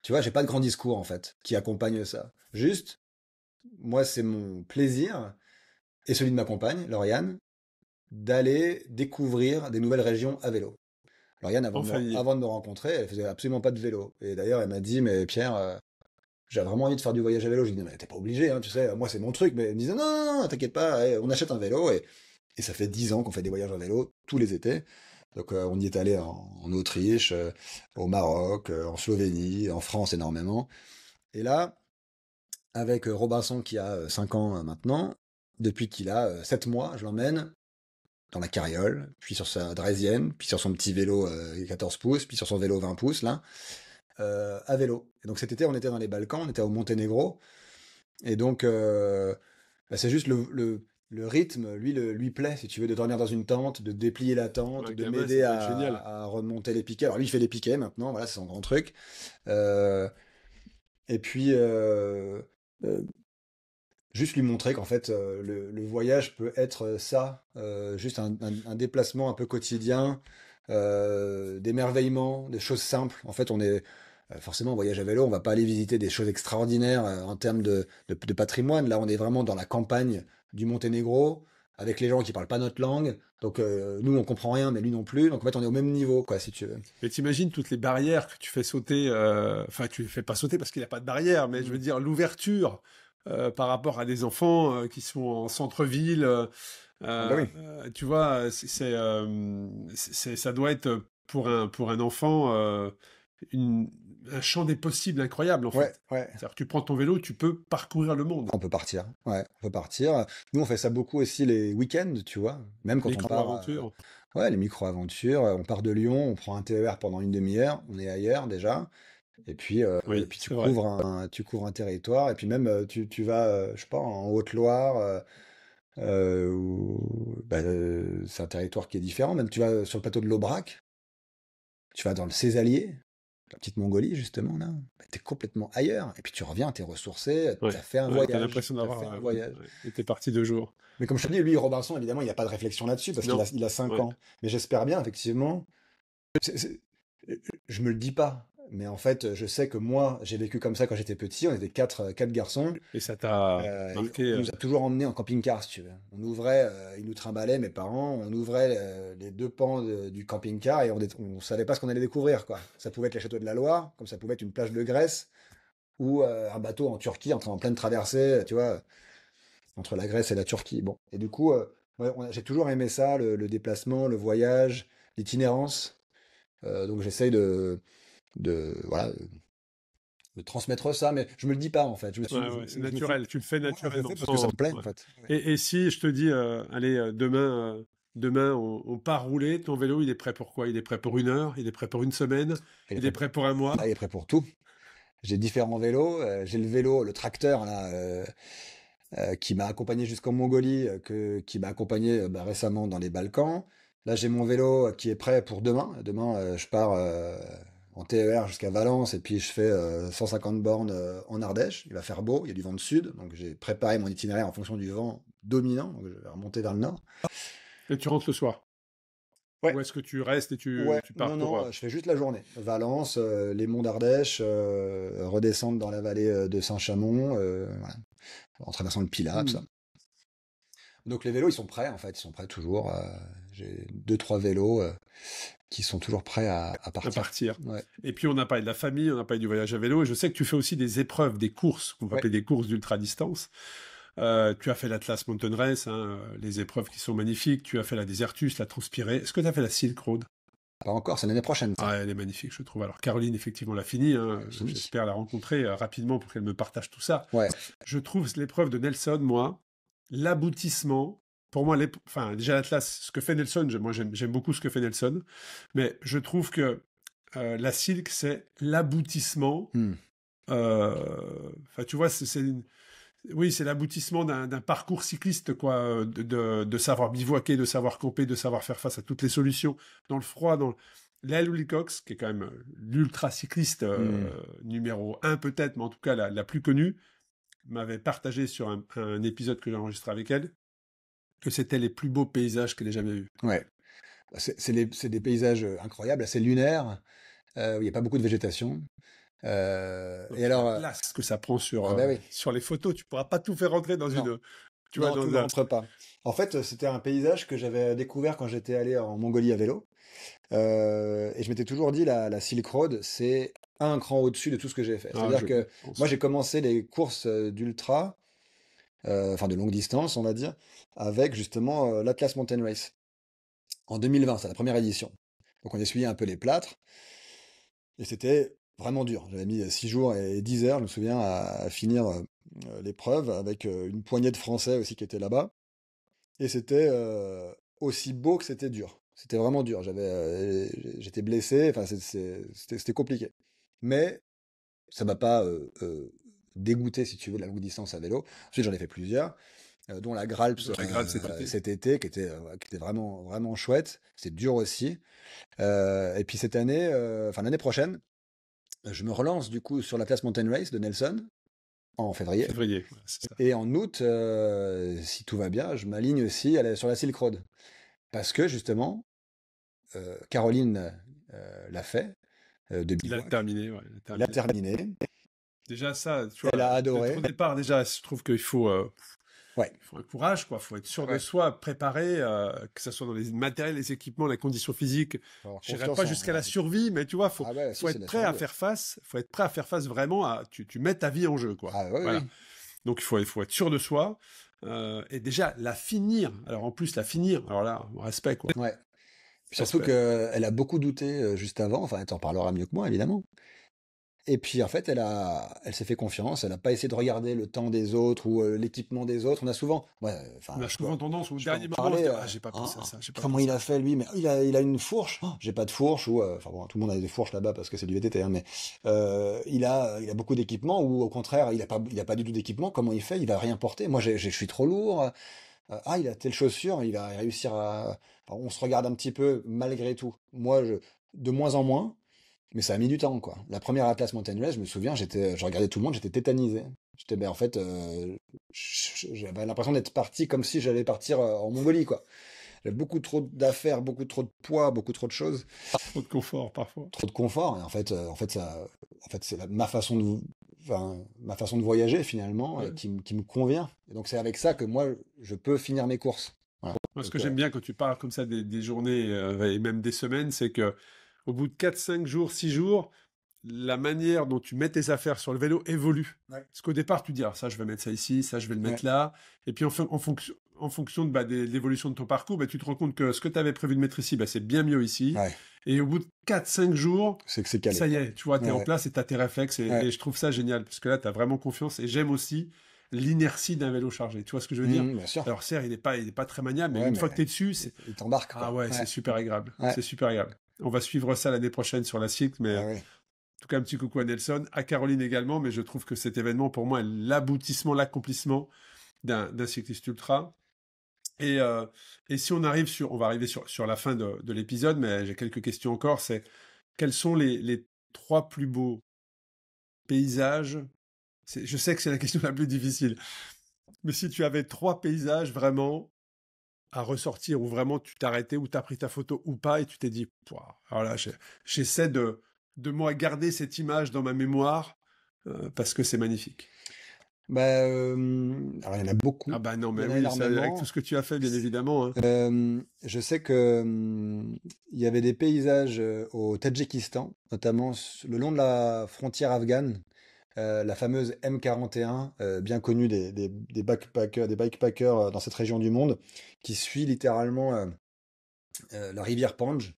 Tu vois, j'ai pas de grand discours en fait qui accompagne ça. Juste, moi, c'est mon plaisir et celui de ma compagne, Lauriane, d'aller découvrir des nouvelles régions à vélo. Lauriane, En famille. avant de me rencontrer, elle faisait absolument pas de vélo. Et d'ailleurs, elle m'a dit, mais Pierre, j'ai vraiment envie de faire du voyage à vélo. Je lui ai dit, mais t'es pas obligé, hein, tu sais, moi c'est mon truc. Mais elle me disait, non, non, non, t'inquiète pas, allez, on achète un vélo. Et ça fait 10 ans qu'on fait des voyages à vélo tous les étés. Donc on y est allé en Autriche, au Maroc, en Slovénie, en France énormément. Et là, avec Robinson qui a 5 ans maintenant, depuis qu'il a 7 mois, je l'emmène dans la carriole, puis sur sa draisienne, puis sur son petit vélo 14 pouces, puis sur son vélo 20 pouces, là, à vélo. Et donc cet été, on était dans les Balkans, on était au Monténégro, et donc bah, c'est juste le rythme, lui plaît, si tu veux, de dormir dans une tente, de déplier la tente, Un de gamin, ça m'aider doit être génial. à remonter les piquets. Alors lui, il fait les piquets maintenant, voilà, c'est son grand truc. Euh, et puis, euh, juste lui montrer qu'en fait, le voyage peut être ça, juste un déplacement un peu quotidien, d'émerveillement, des choses simples. En fait, on est forcément en voyage à vélo, on va pas aller visiter des choses extraordinaires en termes de patrimoine. Là, on est vraiment dans la campagne du Monténégro, avec les gens qui parlent pas notre langue. Donc, nous, on comprend rien, mais lui non plus. Donc, en fait, on est au même niveau, quoi, si tu veux. Mais t'imagines toutes les barrières que tu fais sauter, enfin tu ne fais pas sauter parce qu'il n'y a pas de barrière, mais je veux Mm. dire l'ouverture par rapport à des enfants qui sont en centre-ville. Ah bah oui. Tu vois, ça doit être pour un enfant un champ des possibles incroyable en Ouais, fait. ouais. C'est-à-dire que tu prends ton vélo, tu peux parcourir le monde. On peut partir. Ouais, on peut partir. Nous, on fait ça beaucoup aussi les week-ends, tu vois. Même quand on part, Micro-aventure. ouais, les micro-aventures. On part de Lyon, on prend un TER pendant une demi-heure, on est ailleurs déjà. Et Oui, puis c'est vrai. tu couvres un territoire. Et puis même, tu vas, je sais pas, en Haute-Loire, bah, c'est un territoire qui est différent. Même tu vas sur le plateau de l'Aubrac, tu vas dans le Césalier, la petite Mongolie, justement, là. Bah, t'es complètement ailleurs. Et puis tu reviens, t'es ressourcé, Ouais, t'as fait un ouais, t'as voyage. l'impression T'as fait d'avoir un voyage. ouais, été parti 2 jours. Mais comme je te dis, lui, Robinson, évidemment, il n'y a pas de réflexion là-dessus parce Non, il a 5 ouais. ans. Mais j'espère bien, effectivement. c'est- c'est- je me le dis pas. Mais en fait, je sais que moi, j'ai vécu comme ça quand j'étais petit. On était quatre garçons. Et ça t'a Et marqué. on nous a toujours emmenés en camping-car, si tu veux. On ouvrait, ils nous trimballaient, mes parents, on ouvrait les deux pans du camping-car et on savait pas ce qu'on allait découvrir, quoi. Ça pouvait être les châteaux de la Loire, comme ça pouvait être une plage de Grèce ou un bateau en Turquie en pleine traversée, tu vois, entre la Grèce et la Turquie. Bon. Et du coup, ouais, j'ai toujours aimé ça, le déplacement, le voyage, l'itinérance. Donc j'essaye voilà, de transmettre ça, mais je me le dis pas en fait. Ouais, ouais, c'est Je me suis, naturel. Tu le fais ouais, je le naturellement, fais parce que ça me plaît en ouais. fait. Ouais. Et si je te dis, allez, demain, on part rouler, ton vélo, il est prêt pour quoi? Il est prêt pour 1 heure? Il est prêt pour une semaine? Il est Il est prêt prêt pour un mois? il est prêt pour tout. J'ai différents vélos. J'ai le vélo, le tracteur là, qui m'a accompagné jusqu'en Mongolie, qui m'a accompagné bah, récemment dans les Balkans. Là, j'ai mon vélo qui est prêt pour demain. Demain, je pars en TER jusqu'à Valence et puis je fais 150 bornes en Ardèche. Il va faire beau, il y a du vent de sud, donc j'ai préparé mon itinéraire en fonction du vent dominant. Donc je vais remonter vers le nord. Et tu rentres le soir? Ouais, Ou est-ce que tu restes et ouais, tu pars non, pour... non, je fais juste la journée. Valence, les monts d'Ardèche, redescendre dans la vallée de Saint-Chamond, voilà, en traversant le Pilat, tout Hmm, ça. Donc les vélos, ils sont prêts en fait, ils sont prêts toujours. J'ai deux, trois vélos qui sont toujours prêts à à partir. partir. Ouais, Et puis on a parlé de la famille, on a parlé du voyage à vélo, et je sais que tu fais aussi des épreuves, des courses, qu'on va ouais. appeler des courses d'ultra-distance. Tu as fait l'Atlas Mountain Race, hein, les épreuves qui sont magnifiques. Tu as fait la Désertus, la Transpirée. Est-ce que tu as fait la Silk Road? Pas encore, c'est l'année prochaine ça. Ah, elle est magnifique, je trouve. Alors, Caroline, effectivement, l'a fini, hein. Fini. J'espère la rencontrer rapidement pour qu'elle me partage tout ça. Ouais, Je trouve l'épreuve de Nelson, moi, l'aboutissement. Pour moi, enfin, déjà l'Atlas, ce que fait Nelson, moi j'aime beaucoup ce que fait Nelson, mais je trouve que la Silk, c'est l'aboutissement. hmm, Enfin, tu vois, Oui, c'est l'aboutissement d'un parcours cycliste, quoi, de savoir bivouaquer, de savoir camper, de savoir faire face à toutes les solutions, dans le froid, Lael Wilcox, qui est quand même l'ultra cycliste Hmm. numéro un peut-être, mais en tout cas la plus connue, m'avait partagé sur un épisode que j'ai enregistré avec elle, que c'était les plus beaux paysages qu'elle ait jamais vus. Ouais. C'est des paysages incroyables, assez lunaires, où il n'y a pas beaucoup de végétation. Donc, Et la alors, place que ça prend ah ben oui, sur les photos, tu pourras pas tout faire rentrer dans non, une, tu vois, non, tout dans ne un... rentre pas. En fait, c'était un paysage que j'avais découvert quand j'étais allé en Mongolie à vélo. Et je m'étais toujours dit, la Silk Road, c'est un cran au-dessus de tout ce que j'ai fait. Ah, C'est-à-dire je que moi, pense. j'ai commencé les courses d'ultra, enfin de longue distance, on va dire, avec justement l'Atlas Mountain Race en 2020, c'est la première édition. Donc on essuyait un peu les plâtres et c'était vraiment dur. J'avais mis 6 jours et 10 heures, je me souviens, à finir l'épreuve avec une poignée de Français aussi qui étaient là-bas. Et c'était aussi beau que c'était dur. C'était vraiment dur. J'étais blessé. Enfin, c'était compliqué. Mais ça m'a pas dégoûté, si tu veux, de la longue distance à vélo. Ensuite, j'en ai fait plusieurs, dont la Gralps Donc, la grade cet été. cet été, qui était vraiment, vraiment chouette. C'était dur aussi. Et puis cette année, enfin l'année prochaine, je me relance du coup sur la Place Mountain Race de Nelson en février. Février, voilà, c'est ça. Et en août, si tout va bien, je m'aligne aussi sur la Silk Road. Parce que justement, Caroline l'a fait de Il a bivouac. terminé, ouais, il a Elle a terminé. terminé. Déjà, ça, tu Elle vois, a d'être au adoré. départ, déjà, je trouve Ouais. il faut un courage, quoi. Il faut être sûr de Ouais. soi, préparé, que ce soit dans les matériels, les équipements, les conditions physiques. Faut avoir Je n'irai confiance pas en. jusqu'à la survie, mais tu vois, Ah ouais, si, faut c'est être la prêt à survie. faire face. Faut être prêt à faire face vraiment à. Tu mets ta vie en jeu, quoi. Ah ouais, Voilà. oui. Donc il faut être sûr de soi. Et déjà, la finir. Alors en plus, la finir. Alors là, respect, quoi. Ouais. Puis surtout Respect. qu'elle a beaucoup douté juste avant. Enfin, elle t'en parlera mieux que moi, évidemment. Et puis en fait, elle s'est fait confiance. Elle n'a pas essayé de regarder le temps des autres ou l'équipement des autres. On a souvent, ouais, enfin, On a souvent tendance au je peux dernier en moment à se parler. dire, ah, j'ai pas pensé à ça, j'ai pas Comment pensé il à a ça. fait lui? Mais il a une fourche. Oh, j'ai pas de fourche ou enfin bon, tout le monde a des fourches là-bas parce que c'est du VTT. Hein, mais il a beaucoup d'équipement ou au contraire, il a pas du tout d'équipement. Comment il fait? Il va rien porter. Moi, je suis trop lourd. Ah, il a telle chaussure. Il va réussir à. Enfin, on se regarde un petit peu malgré tout. Moi, de moins en moins. Mais ça a mis du temps, quoi. La première Atlas Mountain Race, je me souviens, je regardais tout le monde, j'étais tétanisé. Ben, en fait, j'avais l'impression d'être parti comme si j'allais partir en Mongolie, quoi. J'avais beaucoup trop d'affaires, beaucoup trop de poids, beaucoup trop de choses, Trop de confort, parfois. trop de confort. Et en fait, c'est ma façon ma façon de voyager finalement, Ouais. qui me convient. Et donc c'est avec ça que moi, je peux finir mes courses. Voilà. Moi, ce que Donc, j'aime bien quand tu parles comme ça des journées et même des semaines, c'est que au bout de 4, 5 jours, 6 jours, la manière dont tu mets tes affaires sur le vélo évolue. ouais, Parce qu'au départ, tu dis, ah, ça, je vais mettre ça ici, ça, je vais le ouais, mettre là. Et puis, en fonction de l'évolution de ton parcours, bah, tu te rends compte que ce que tu avais prévu de mettre ici, bah, c'est bien mieux ici. ouais, Et au bout de 4, 5 jours, c'est que c'est calé, ça y quoi. est, tu vois, tu es Ouais, en ouais, place et tu as tes réflexes. ouais. Et je trouve ça génial, parce que là, tu as vraiment confiance. Et j'aime aussi l'inertie d'un vélo chargé. Tu vois ce que je veux dire? Bien sûr. Alors, certes, il est pas très maniable, mais Ouais, une mais fois que tu es dessus, il t'embarque, ah quoi. ouais, c'est Ouais, super agréable. ouais. C'est super agréable. On va suivre ça l'année prochaine sur la cycle, mais Ah en ouais. tout cas, un petit coucou à Nelson, à Caroline également, mais je trouve que cet événement, pour moi, est l'aboutissement, l'accomplissement d'un cycliste ultra. Et, euh, et si on va arriver sur la fin de l'épisode, mais j'ai quelques questions encore, c'est quels sont les trois plus beaux paysages? Je sais que c'est la question la plus difficile, mais si tu avais trois paysages vraiment à ressortir où vraiment tu t'arrêtais, où tu as pris ta photo ou pas, et tu t'es dit, pouah, alors là, j'essaie de moi garder cette image dans ma mémoire parce que c'est magnifique. Bah, alors il y en a beaucoup, Ah bah non, il y mais en a oui, ça, avec tout énormément. ce que tu as fait, bien évidemment. Hein. Je sais que il y avait des paysages au Tadjikistan, notamment le long de la frontière afghane, la fameuse M41, bien connue des bikepackers dans cette région du monde, qui suit littéralement la rivière Panj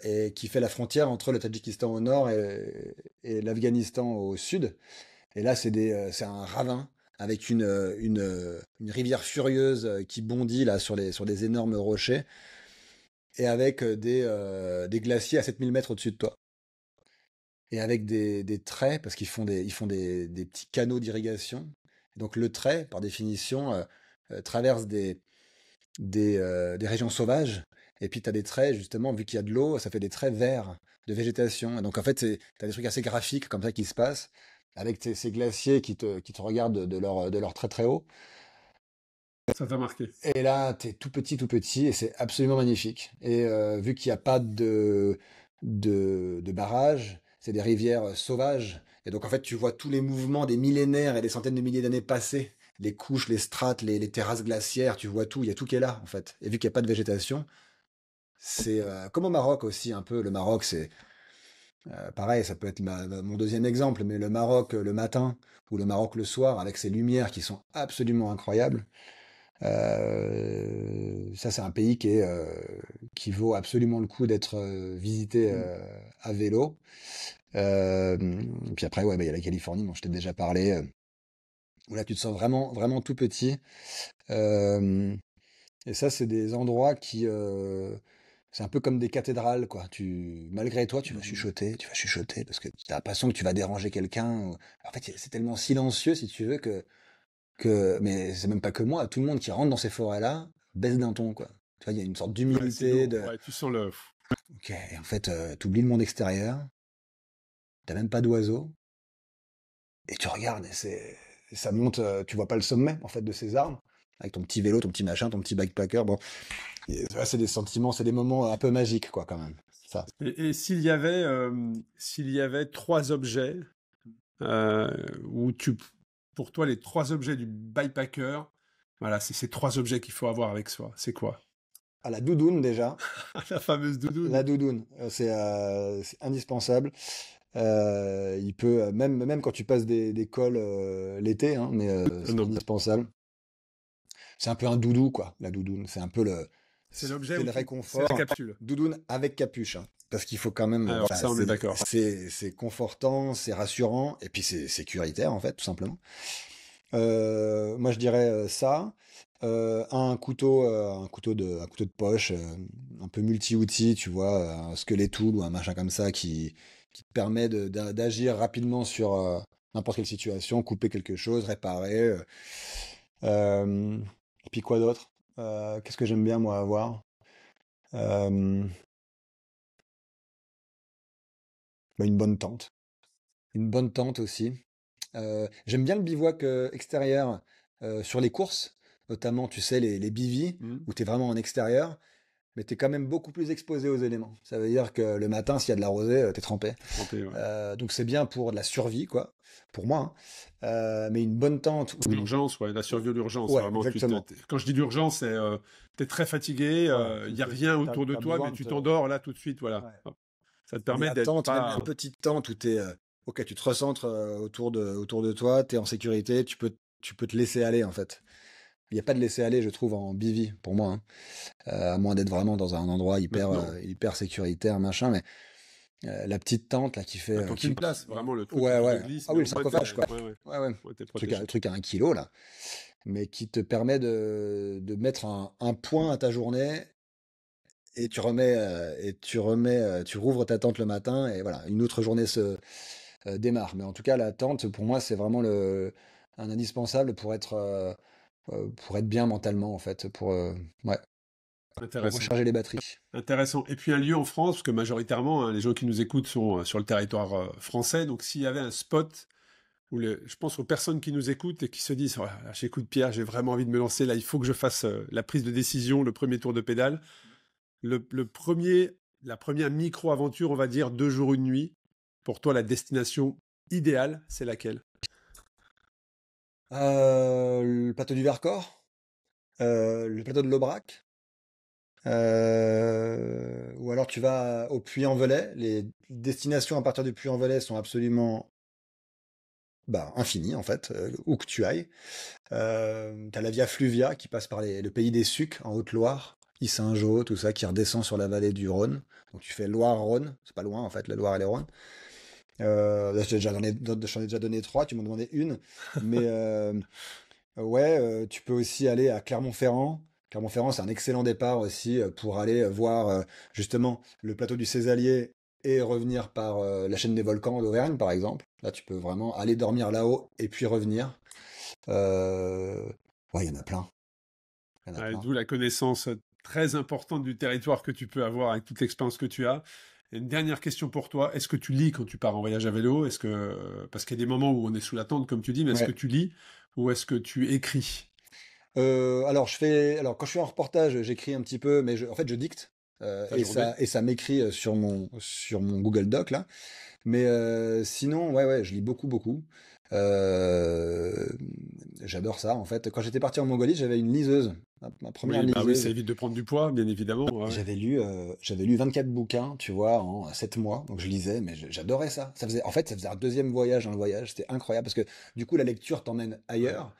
et qui fait la frontière entre le Tadjikistan au nord et l'Afghanistan au sud. Et là, c'est un ravin avec une rivière furieuse qui bondit là sur des énormes rochers et avec des glaciers à 7000 mètres au-dessus de toi. Et avec des traits, parce ils font des petits canaux d'irrigation. Donc le trait, par définition, traverse des régions sauvages. Et puis tu as des traits, justement, vu qu'il y a de l'eau, ça fait des traits verts de végétation. Et donc en fait, tu as des trucs assez graphiques comme ça qui se passent, avec ces glaciers qui te regardent de leur très très haut. Ça t'a marqué. Et là, tu es tout petit, et c'est absolument magnifique. Et vu qu'il n'y a pas de barrage, c'est des rivières sauvages. Et donc en fait, tu vois tous les mouvements des millénaires et des centaines de milliers d'années passées. Les couches, les strates, les terrasses glaciaires, tu vois tout, il y a tout qui est là en fait. Et vu qu'il n'y a pas de végétation, c'est comme au Maroc aussi un peu. Le Maroc, c'est pareil, ça peut être mon deuxième exemple, mais le Maroc le matin ou le Maroc le soir, avec ces lumières qui sont absolument incroyables. Ça, c'est un pays qui vaut absolument le coup d'être visité Mm. à vélo. Euh, Puis après, ouais, bah, il y a la Californie dont je t'ai déjà parlé, où là, tu te sens vraiment, vraiment tout petit. Euh, et ça, c'est des endroits c'est un peu comme des cathédrales, quoi. Malgré toi, tu vas chuchoter, parce que tu as l'impression que tu vas déranger quelqu'un. En fait, c'est tellement silencieux, si tu veux, mais c'est même pas que moi, tout le monde qui rentre dans ces forêts-là baisse d'un ton, quoi. Tu vois, il y a une sorte Ouais, c'est d'humilité, lourd. Ouais, tu sens le. ok, en fait, t'oublies le monde extérieur, t'as même pas d'oiseaux, et tu regardes, et ça monte, tu vois pas le sommet, en fait, de ces arbres, avec ton petit vélo, ton petit machin, ton petit backpacker, bon. Ouais, c'est des sentiments, c'est des moments un peu magiques, quoi, quand même. Ça. Et s'il y avait trois objets euh, où pour toi, les trois objets du bikepacker, voilà, c'est ces trois objets qu'il faut avoir avec soi. C'est quoi? À la doudoune, déjà. La fameuse La doudoune. doudoune, c'est indispensable. Il peut, même quand tu passes des cols l'été, hein, mais c'est Non. indispensable. C'est un peu un doudou, quoi, la doudoune. C'est l'objet C'est où le c'est la réconfort. capsule. Doudoune avec capuche, hein, parce qu'il faut quand même, Alors voilà, ça, on est d'accord. c'est confortant, c'est rassurant, et puis c'est sécuritaire, en fait, tout simplement. Moi, je dirais ça. Un couteau de poche, un peu multi-outil, tu vois, un skeleton ou un machin comme ça qui te permet d'agir rapidement sur n'importe quelle situation, couper quelque chose, réparer. Et puis quoi d'autre? Qu'est-ce que j'aime bien, moi, avoir? Euh, Bah, une bonne tente. Une bonne tente aussi. J'aime bien le bivouac extérieur sur les courses, notamment, tu sais, les bivy, Hmm. où tu es vraiment en extérieur, mais tu es quand même beaucoup plus exposé aux éléments. Ça veut dire que le matin, s'il y a de la rosée, tu es trempé. Trempé, ouais. Donc c'est bien pour de la survie, quoi, pour moi, hein. Mais une bonne tente, L'urgence, ouais, la survie de l'urgence. ouais, Vraiment, exactement. quand je dis l'urgence, c'est t'es très fatigué, Voilà, il n'y a rien autour de t'as toi, besoin mais de tu te... t'endors là tout de suite, voilà. Ouais. Hop. Ça te Mais permet la d'être tente, même pas. la petite tente où ok, tu te recentres autour de toi, tu es en sécurité, tu peux te laisser aller, en fait. Il n'y a pas de laisser aller, je trouve, en bivy, pour moi, hein. À moins d'être vraiment dans un endroit Maintenant, hyper sécuritaire, machin, mais la petite tente, là, qui fait... la camping place, vraiment le truc où Ouais, tu te ouais. glisses, Ah mais oui, au le moins sarcophage, quoi. ouais, ouais, Ouais, ouais. ouais, t'es Le protégé. truc à 1 kilo, là, mais qui te permet de mettre un point à ta journée, et tu rouvres ta tente le matin, et voilà, une autre journée démarre. Mais en tout cas, la tente, pour moi, c'est vraiment un indispensable pour être bien mentalement, en fait, ouais, pour Intéressant. recharger les batteries. Intéressant. Et puis un lieu en France, parce que majoritairement, hein, les gens qui nous écoutent sont sur le territoire français. Donc s'il y avait un spot où je pense aux personnes qui nous écoutent et qui se disent, voilà, j'écoute Pierre, j'ai vraiment envie de me lancer, là, il faut que je fasse la prise de décision, le premier tour de pédale. La première micro-aventure, on va dire 2 jours, 1 nuit. Pour toi, la destination idéale, c'est laquelle? Le plateau du Vercors, le plateau de l'Aubrac, ou alors tu vas au Puy-en-Velay. Les destinations à partir du Puy-en-Velay sont absolument infinies, en fait, où que tu ailles. T'as la Via Fluvia qui passe par le pays des Sucs en Haute-Loire, Yssingeaux, tout ça, qui redescend sur la vallée du Rhône. Donc tu fais Loire-Rhône, c'est pas loin en fait, la Loire et le Rhône. Là, j'en ai déjà donné trois, tu m'en demandais une. Mais ouais, tu peux aussi aller à Clermont-Ferrand. Clermont-Ferrand, c'est un excellent départ aussi pour aller voir justement le plateau du Cézallier et revenir par la chaîne des volcans d'Auvergne, par exemple. Là, tu peux vraiment aller dormir là-haut et puis revenir. Ouais, il y en a plein. Il y en a Ouais, plein. d'où la connaissance très importante du territoire que tu peux avoir avec toute l'expérience que tu as. Et une dernière question pour toi. Est-ce que tu lis quand tu pars en voyage à vélo? Parce qu'il y a des moments où on est sous la tente, comme tu dis, mais est-ce que Ouais. tu lis ou est-ce que tu écris? Alors quand je suis en reportage, j'écris un petit peu, mais en fait je dicte. Ta journée? Et ça m'écrit sur mon Google Doc là. Mais sinon, ouais, je lis beaucoup, beaucoup. Euh, J'adore ça, en fait. Quand j'étais parti en Mongolie, j'avais une liseuse, ma première Oui, bah oui, ça liseuse. évite de prendre du poids, bien évidemment. Et Ouais. j'avais lu 24 bouquins, tu vois, en 7 mois. Donc je lisais, mais j'adorais ça. En fait, ça faisait un deuxième voyage dans le voyage. C'était incroyable parce que du coup, la lecture t'emmène Ouais. ailleurs.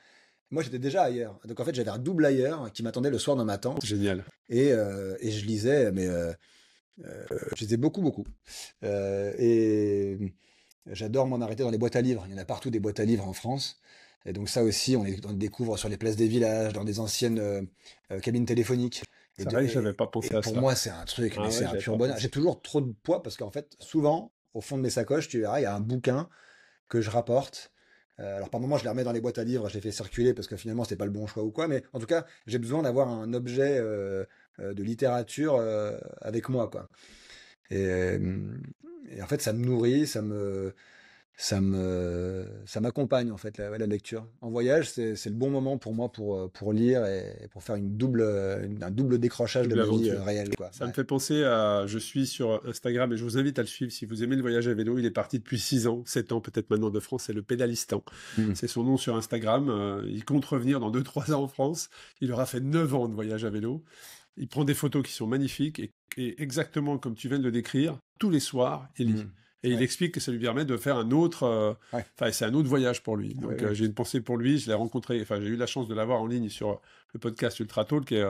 Moi, j'étais déjà ailleurs. Donc en fait, j'avais un double ailleurs qui m'attendait le soir dans ma tente. Génial. Et je lisais, mais je lisais beaucoup, beaucoup. Et j'adore m'en arrêter dans les boîtes à livres. Il y en a partout des boîtes à livres en France. Et donc ça aussi, on les découvre sur les places des villages, dans des anciennes cabines téléphoniques. C'est vrai que j'avais pas Et pensé à pour ça. moi, c'est un truc, mais Ah c'est ouais, un j'avais pur pas bonheur. J'ai pensé. toujours trop de poids parce qu'en fait, souvent, au fond de mes sacoches, tu verras, il y a un bouquin que je rapporte. Alors par moment, je les remets dans les boîtes à livres, je les fais circuler parce que finalement, c'est pas le bon choix ou quoi. Mais en tout cas, j'ai besoin d'avoir un objet de littérature avec moi, quoi. Et, euh, et en fait, ça me nourrit, ça m'accompagne en fait la lecture. En voyage, c'est le bon moment pour moi pour lire et pour faire un double décrochage de Double ma vie aventure. réelle, quoi. Ça me Ouais. fait penser à... Je suis sur Instagram et je vous invite à le suivre si vous aimez le voyage à vélo. Il est parti depuis 6 ans, 7 ans peut-être maintenant de France. C'est le Pédalistan. Mm. C'est son nom sur Instagram. Il compte revenir dans 2-3 ans en France. Il aura fait 9 ans de voyage à vélo. Il prend des photos qui sont magnifiques et exactement comme tu viens de le décrire, tous les soirs, il lit. Mm. Et il Ouais. explique que ça lui permet de faire un autre, Ouais. enfin, c'est un autre voyage pour lui. Ah, ouais, Donc, ouais. j'ai une pensée pour lui. Je l'ai rencontré, enfin, j'ai eu la chance de l'avoir en ligne sur le podcast Ultra Talk et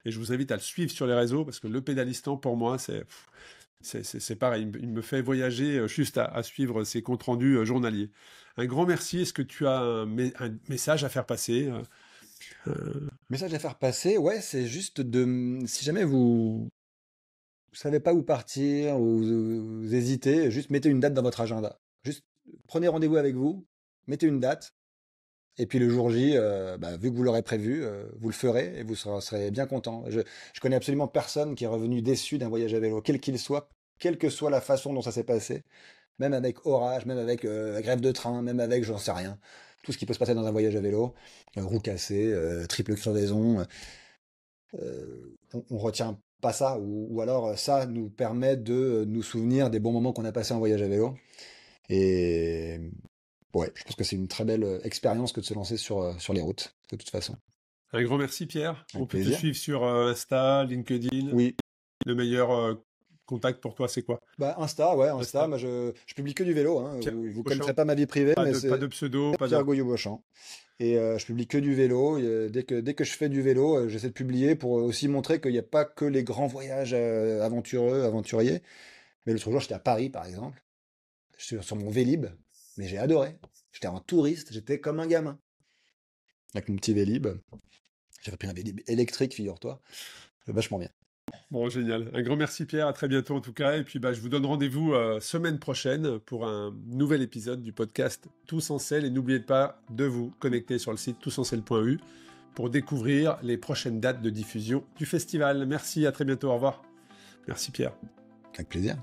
je vous invite à le suivre sur les réseaux parce que le pédalistan, pour moi, c'est pareil. Il me fait voyager juste à suivre ses comptes rendus journaliers. Un grand merci. Est-ce que tu as un message à faire passer Message à faire passer, ouais, c'est juste si jamais vous savez pas où partir ou vous hésitez, juste mettez une date dans votre agenda. Juste prenez rendez-vous avec vous, mettez une date. Et puis le jour J, bah, vu que vous l'aurez prévu, vous le ferez et vous serez bien content. Je connais absolument personne qui est revenu déçu d'un voyage à vélo, quel qu'il soit, quelle que soit la façon dont ça s'est passé, même avec orage, même avec la grève de train, même avec j'en sais rien, tout ce qui peut se passer dans un voyage à vélo, roue cassée, triple crevaison, on retient pas ça, ou alors ça nous permet de nous souvenir des bons moments qu'on a passés en voyage à vélo. Et ouais, je pense que c'est une très belle expérience que de se lancer sur les routes, de toute façon. Un grand merci, Pierre. On Avec peut te plaisir. suivre sur Insta, LinkedIn. Oui. Le meilleur contact pour toi, c'est quoi? Bah, Insta, ouais, Insta. Insta. Moi, je publie que du vélo, hein. Pierre Vous Beauchamp. connaîtrez pas ma vie privée, mais Pas c'est de pseudo, pas de. Pierre Gouillou-Beauchamp. Et je publie que du vélo. Et, dès que je fais du vélo, j'essaie de publier pour aussi montrer qu'il n'y a pas que les grands voyages aventuriers. Mais l'autre jour, j'étais à Paris, par exemple. Je suis sur mon Vélib, mais j'ai adoré. J'étais en touriste, j'étais comme un gamin. Avec mon petit Vélib. J'avais pris un Vélib électrique, figure-toi. C'est vachement bien. Bon, génial. Un grand merci, Pierre. À très bientôt, en tout cas. Et puis, bah, je vous donne rendez-vous semaine prochaine pour un nouvel épisode du podcast Tous en selle. Et n'oubliez pas de vous connecter sur le site tousencelle.eu pour découvrir les prochaines dates de diffusion du festival. Merci, à très bientôt. Au revoir. Merci, Pierre. Avec plaisir.